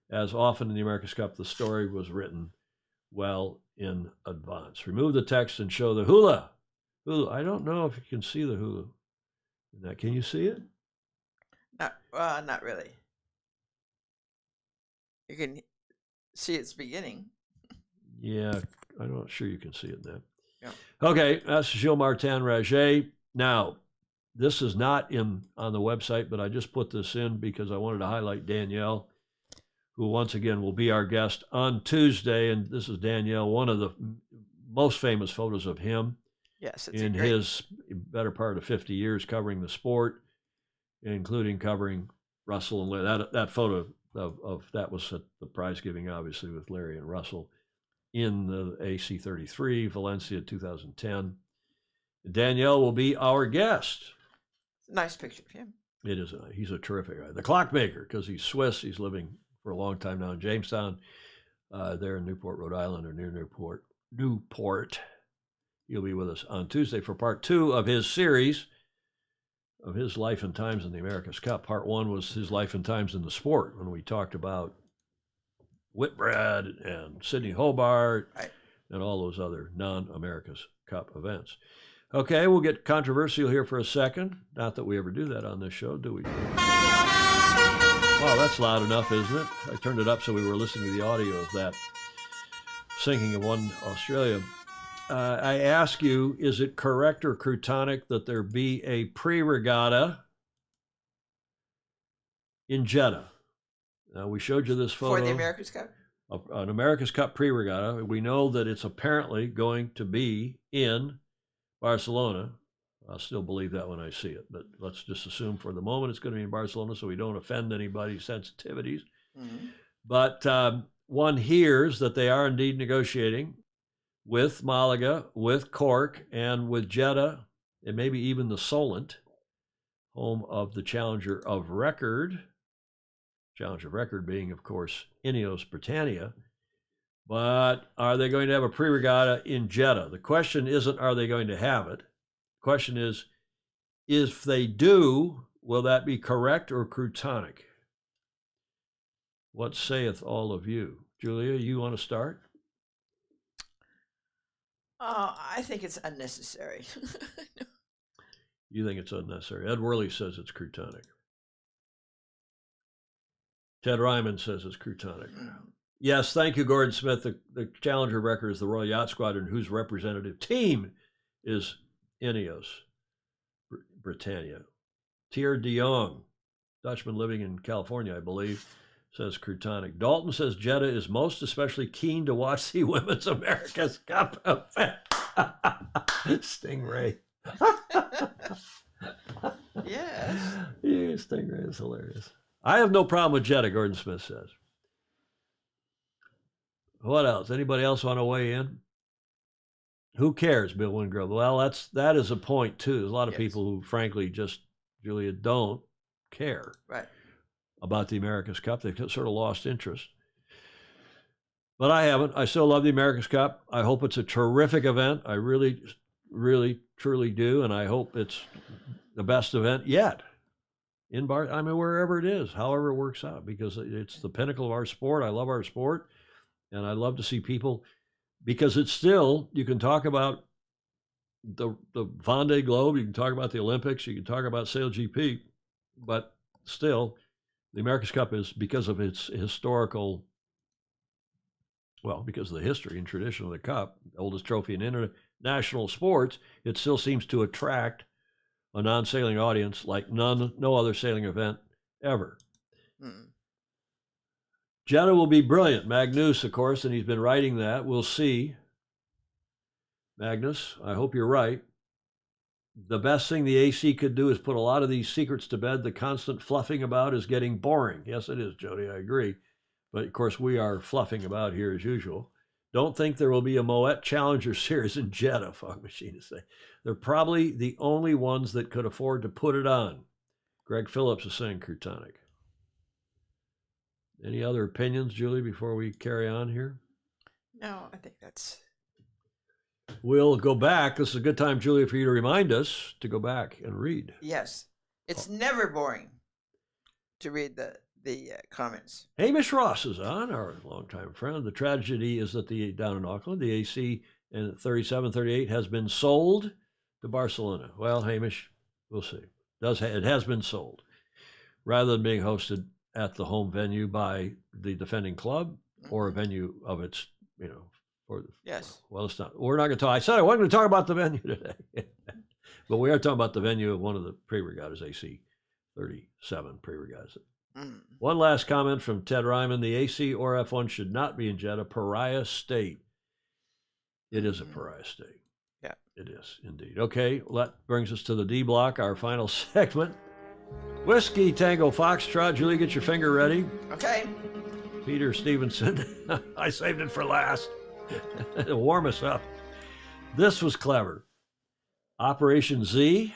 As often in the America's Cup, the story was written well in advance. Remove the text and show the hula. Hula. I don't know if you can see the hula. Can you see it? Not really. You can see its beginning. Yeah, I'm not sure you can see it now. Yeah. Okay, that's Gilles Martin Raget. Now, this is not on the website, but I just put this in because I wanted to highlight Danielle, who once again will be our guest on Tuesday. And this is Danielle, one of the most famous photos of him. Yes, it's in his better part of 50 years covering the sport, including covering Russell and Larry. That photo of that was at the prize giving, obviously, with Larry and Russell in the AC-33, Valencia 2010. Danielle will be our guest. Nice picture of him. It is. He's a terrific guy. The clockmaker, because he's Swiss. He's living for a long time now in Jamestown, there in Newport, Rhode Island, or near Newport. He'll be with us on Tuesday for part 2 of his series of his life and times in the America's Cup. Part 1 was his life and times in the sport, when we talked about Whitbread and Sydney Hobart and all those other non-America's Cup events. Okay, we'll get controversial here for a second. Not that we ever do that on this show, do we? Wow, that's loud enough, isn't it? I turned it up so we were listening to the audio of that sinking of One Australia. I ask you, is it correct or croutonic that there be a pre-regatta in Jeddah? Now, we showed you this photo. For the America's Cup? An America's Cup pre-regatta. We know that it's apparently going to be in Barcelona. I'll still believe that when I see it, but let's just assume for the moment it's going to be in Barcelona so we don't offend anybody's sensitivities. Mm-hmm. But one hears that they are indeed negotiating with Malaga, with Cork, and with Jeddah, and maybe even the Solent, home of the Challenger of Record. Challenger of Record being, of course, Ineos Britannia. But are they going to have a pre-regatta in Jeddah? The question isn't, are they going to have it? The question is If they do, will that be correct or croutonic? What saith all of you? Julia, you want to start? I think it's unnecessary. You think it's unnecessary. Ed Worley says it's croutonic. Ted Ryman says it's croutonic. Yes, thank you, Gordon Smith. The Challenger record is the Royal Yacht Squadron, whose representative team is Ineos Britannia. Tier de Jong, Dutchman living in California, I believe, says croutonic. Dalton says Jeddah is most especially keen to watch the Women's America's Cup event. Stingray. Yes. Yeah, Stingray is hilarious. I have no problem with Jeddah, Gordon Smith says. What else? Anybody else want to weigh in? Who cares, Bill Wingrove? Well, that is a point too. There's a lot of people who, frankly, just Julia don't care about the America's Cup. They've sort of lost interest. But I haven't. I still love the America's Cup. I hope it's a terrific event. I really, really, truly do, and I hope it's the best event yet. Wherever it is, however it works out, because it's the pinnacle of our sport. I love our sport, and I love to see people, because it's still, you can talk about the Vendée Globe, you can talk about the Olympics, you can talk about Sail GP, but still, the America's Cup is, because of its historical, because of the history and tradition of the Cup, the oldest trophy in international sports, it still seems to attract a non-sailing audience like no other sailing event ever. Jeddah will be brilliant. Magnus, of course, and he's been writing that. We'll see. Magnus, I hope you're right. The best thing the AC could do is put a lot of these secrets to bed. The constant fluffing about is getting boring. Yes, it is, Jody, I agree. But, of course, we are fluffing about here as usual. Don't think there will be a Moet Challenger Series in Jeddah, Fog Machine is saying. They're probably the only ones that could afford to put it on. Greg Phillips is saying croutonic. Any other opinions, Julie, before we carry on here? No, I think that's... We'll go back. This is a good time, Julia, for you to remind us to go back and read. Yes. It's never boring to read the comments. Hamish Ross is on, our longtime friend. The tragedy is that down in Auckland, the AC in 37-38 has been sold to Barcelona. Well, Hamish, we'll see. It has been sold, rather than being hosted at the home venue by the defending club or a venue of its, yes. Well, it's not. We're not going to talk. I said I wasn't going to talk about the venue today, but we are talking about the venue of one of the pre-regattas, AC 37 pre-regattas. One last comment from Ted Ryman. The AC or F1 should not be in Jeddah. Pariah state. It is a pariah state. Yeah. It is, indeed. Okay, well, that brings us to the D block, our final segment. Whiskey Tango Foxtrot. Julie, get your finger ready. Okay. Peter Stevenson. I saved it for last. To warm us up. This was clever. Operation Z.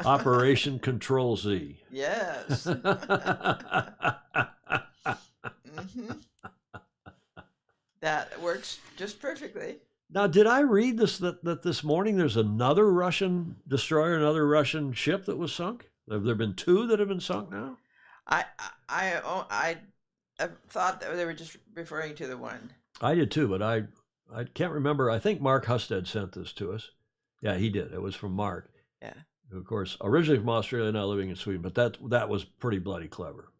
Operation Control Z. Yes. That works just perfectly. Now, did I read that this morning there's another Russian destroyer, another Russian ship that was sunk? Have there been two that have been sunk now? I thought that they were just referring to the one. I did too, but I can't remember. I think Mark Husted sent this to us. Yeah, he did. It was from Mark. Yeah. Of course, originally from Australia, now living in Sweden. But that was pretty bloody clever.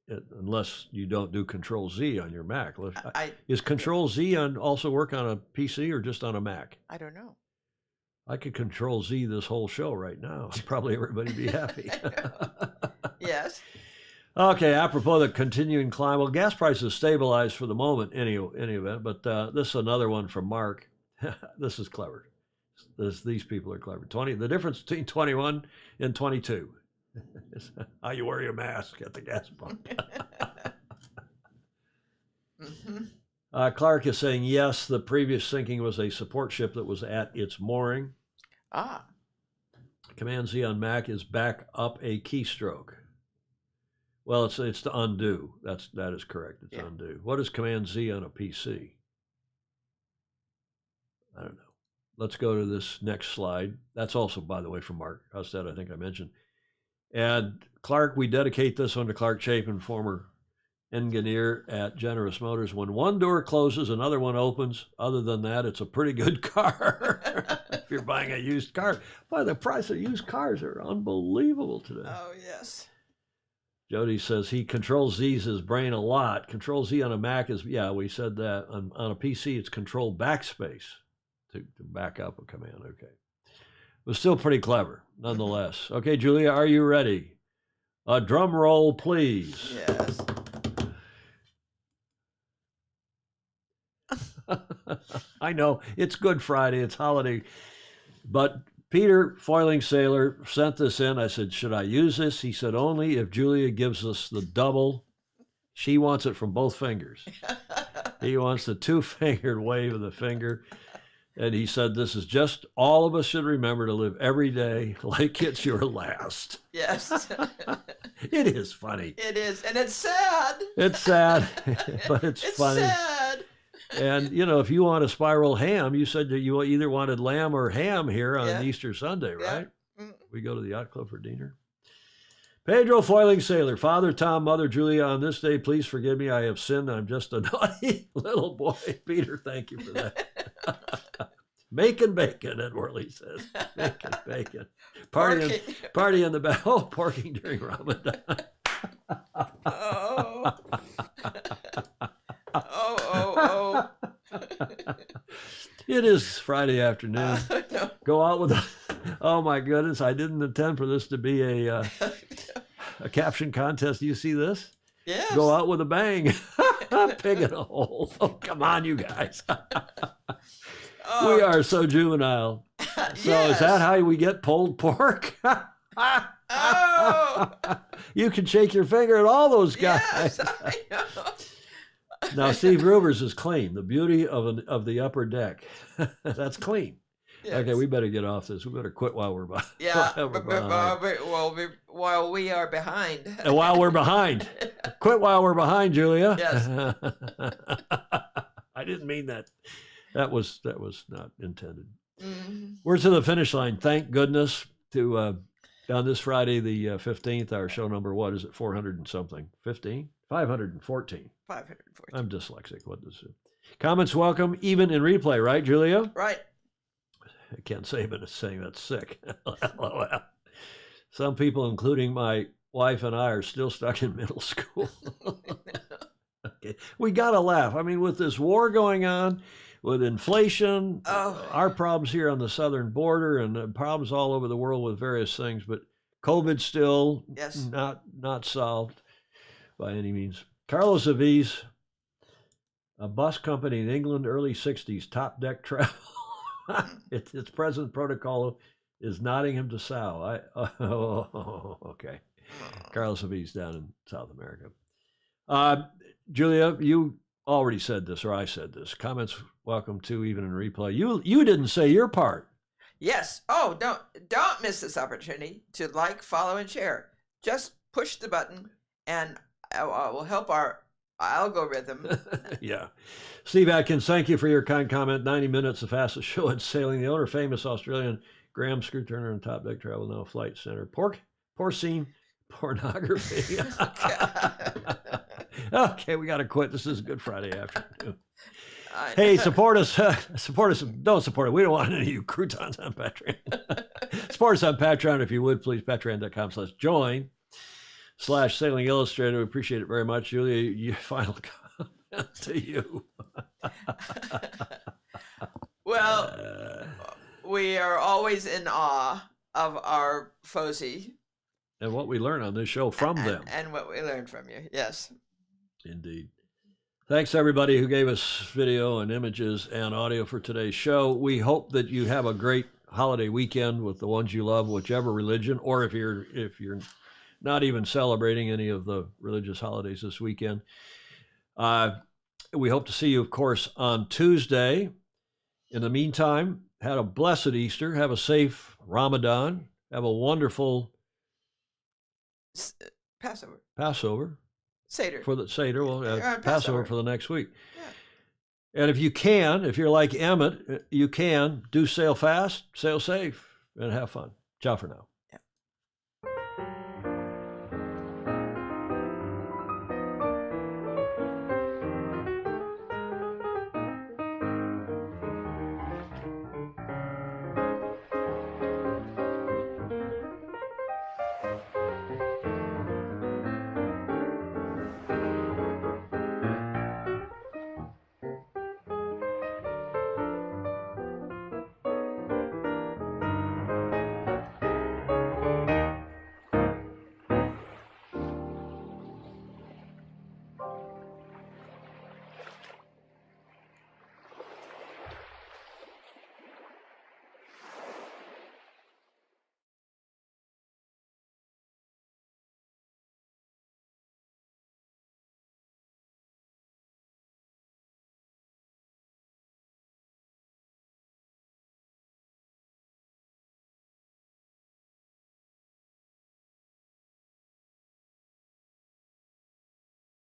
Unless you don't do Control Z on your Mac. Is Control Z also work on a PC or just on a Mac? I don't know. I could Control Z this whole show right now. Probably everybody be happy. Yes. Okay, apropos the continuing climb. Well, gas prices stabilized for the moment, any event. But this is another one from Mark. This is clever. These people are clever. The difference between 21 and 22 is how you wear your mask at the gas pump. Clark is saying, yes, the previous sinking was a support ship that was at its mooring. Command Z on Mac is back up a keystroke. Well, it's to undo. That is correct. It's undo. What is Command Z on a PC? I don't know. let's go to this next slide. That's also, by the way, from Mark Husted, I think I mentioned. And Clark, we dedicate this one to Clark Chapin, former engineer at Generous Motors. When one door closes, another one opens. Other than that, it's a pretty good car. If you're buying a used car. Boy, the price of used cars are unbelievable today. Oh, yes. Jody says he Control-Z's his brain a lot. Control-Z on a Mac is, yeah, we said that. On a PC, it's Control Backspace to back up a command. Okay. But still pretty clever, nonetheless. Okay, Julia, are you ready? A drum roll, please. Yes. I know, it's Good Friday, it's holiday. But Peter, Foiling Sailor, sent this in. I said, should I use this? He said, only if Julia gives us the double. She wants it from both fingers. He wants the two-fingered wave of the finger. And he said, this is just all of us should remember to live every day like it's your last. Yes. It is funny. It is. And it's sad. It's sad, but it's funny. It's sad. And, you know, if you want a spiral ham, you said that you either wanted lamb or ham here on Easter Sunday, right? Yeah. We go to the yacht club for dinner. Pedro, Foiling Sailor, Father Tom, Mother Julia, on this day, please forgive me. I have sinned. I'm just a naughty little boy. Peter, thank you for that. Making bacon, Ed Worley says. Making bacon. Party in the back. Oh, parking during Ramadan. Oh. Oh. It is Friday afternoon. No. Go out with oh my goodness, I didn't intend for this to be a caption contest. Do you see this? Yes. Go out with a bang. Pig in a hole. Oh, come on, you guys. We are so juvenile. So Yes. is that how we get pulled pork? Oh. You can shake your finger at all those guys. Yes, I know. Now, Steve Rubers is clean. The beauty of the upper deck. That's clean. Yes. Okay, we better get off this. We better quit while we're behind. Yeah, While we are behind. And while we're behind. Quit while we're behind, Julia. Yes. I didn't mean that. That was not intended. Mm-hmm. We're to the finish line. Thank goodness to on this Friday, the 15th, our show number, what is it, 400 and something? 15? 514. 514. I'm dyslexic. What does it? Comments welcome, even in replay, right, Julia? Right. I can't say, but it's saying that's sick. LOL. Some people, including my wife and I, are still stuck in middle school. Okay. We got to laugh. I mean, with this war going on, with inflation, our problems here on the southern border, and problems all over the world with various things, but COVID still not solved by any means. Carlos Aviz, a bus company in England, early 60s, top deck travel. Its present protocol is Nottingham to Sal. Okay. Carlos Aviz down in South America. Julia, you already said this, or I said this. Comments welcome to, even in replay. You didn't say your part. Yes. Oh, don't miss this opportunity to like, follow, and share. Just push the button, and will help our algorithm. Yeah. Steve Atkins, thank you for your kind comment. 90 minutes, the fastest show at sailing. The owner, famous Australian Graham Screw Turner and Top Deck Travel Now Flight Center. Porcine pornography. Okay, we got to quit. This is a Good Friday afternoon. Hey, support us. Support us. Don't support it. We don't want any of you croutons on Patreon. Support us on Patreon if you would, please. Patreon.com/join/Sailing Illustrated. We appreciate it very much. Julia, your final comment to you. Well, we are always in awe of our FOSI. And what we learn on this show from them. And what we learned from you, yes. Indeed. Thanks, everybody who gave us video and images and audio for today's show. We hope that you have a great holiday weekend with the ones you love, whichever religion, or if you're not even celebrating any of the religious holidays this weekend. We hope to see you, of course, on Tuesday. In the meantime, have a blessed Easter. Have a safe Ramadan. Have a wonderful Passover. Seder. For the Seder. Well, Passover for the next week. And if you can, if you're like Emmett, you can do sail fast, sail safe, and have fun. Ciao for now. Yeah.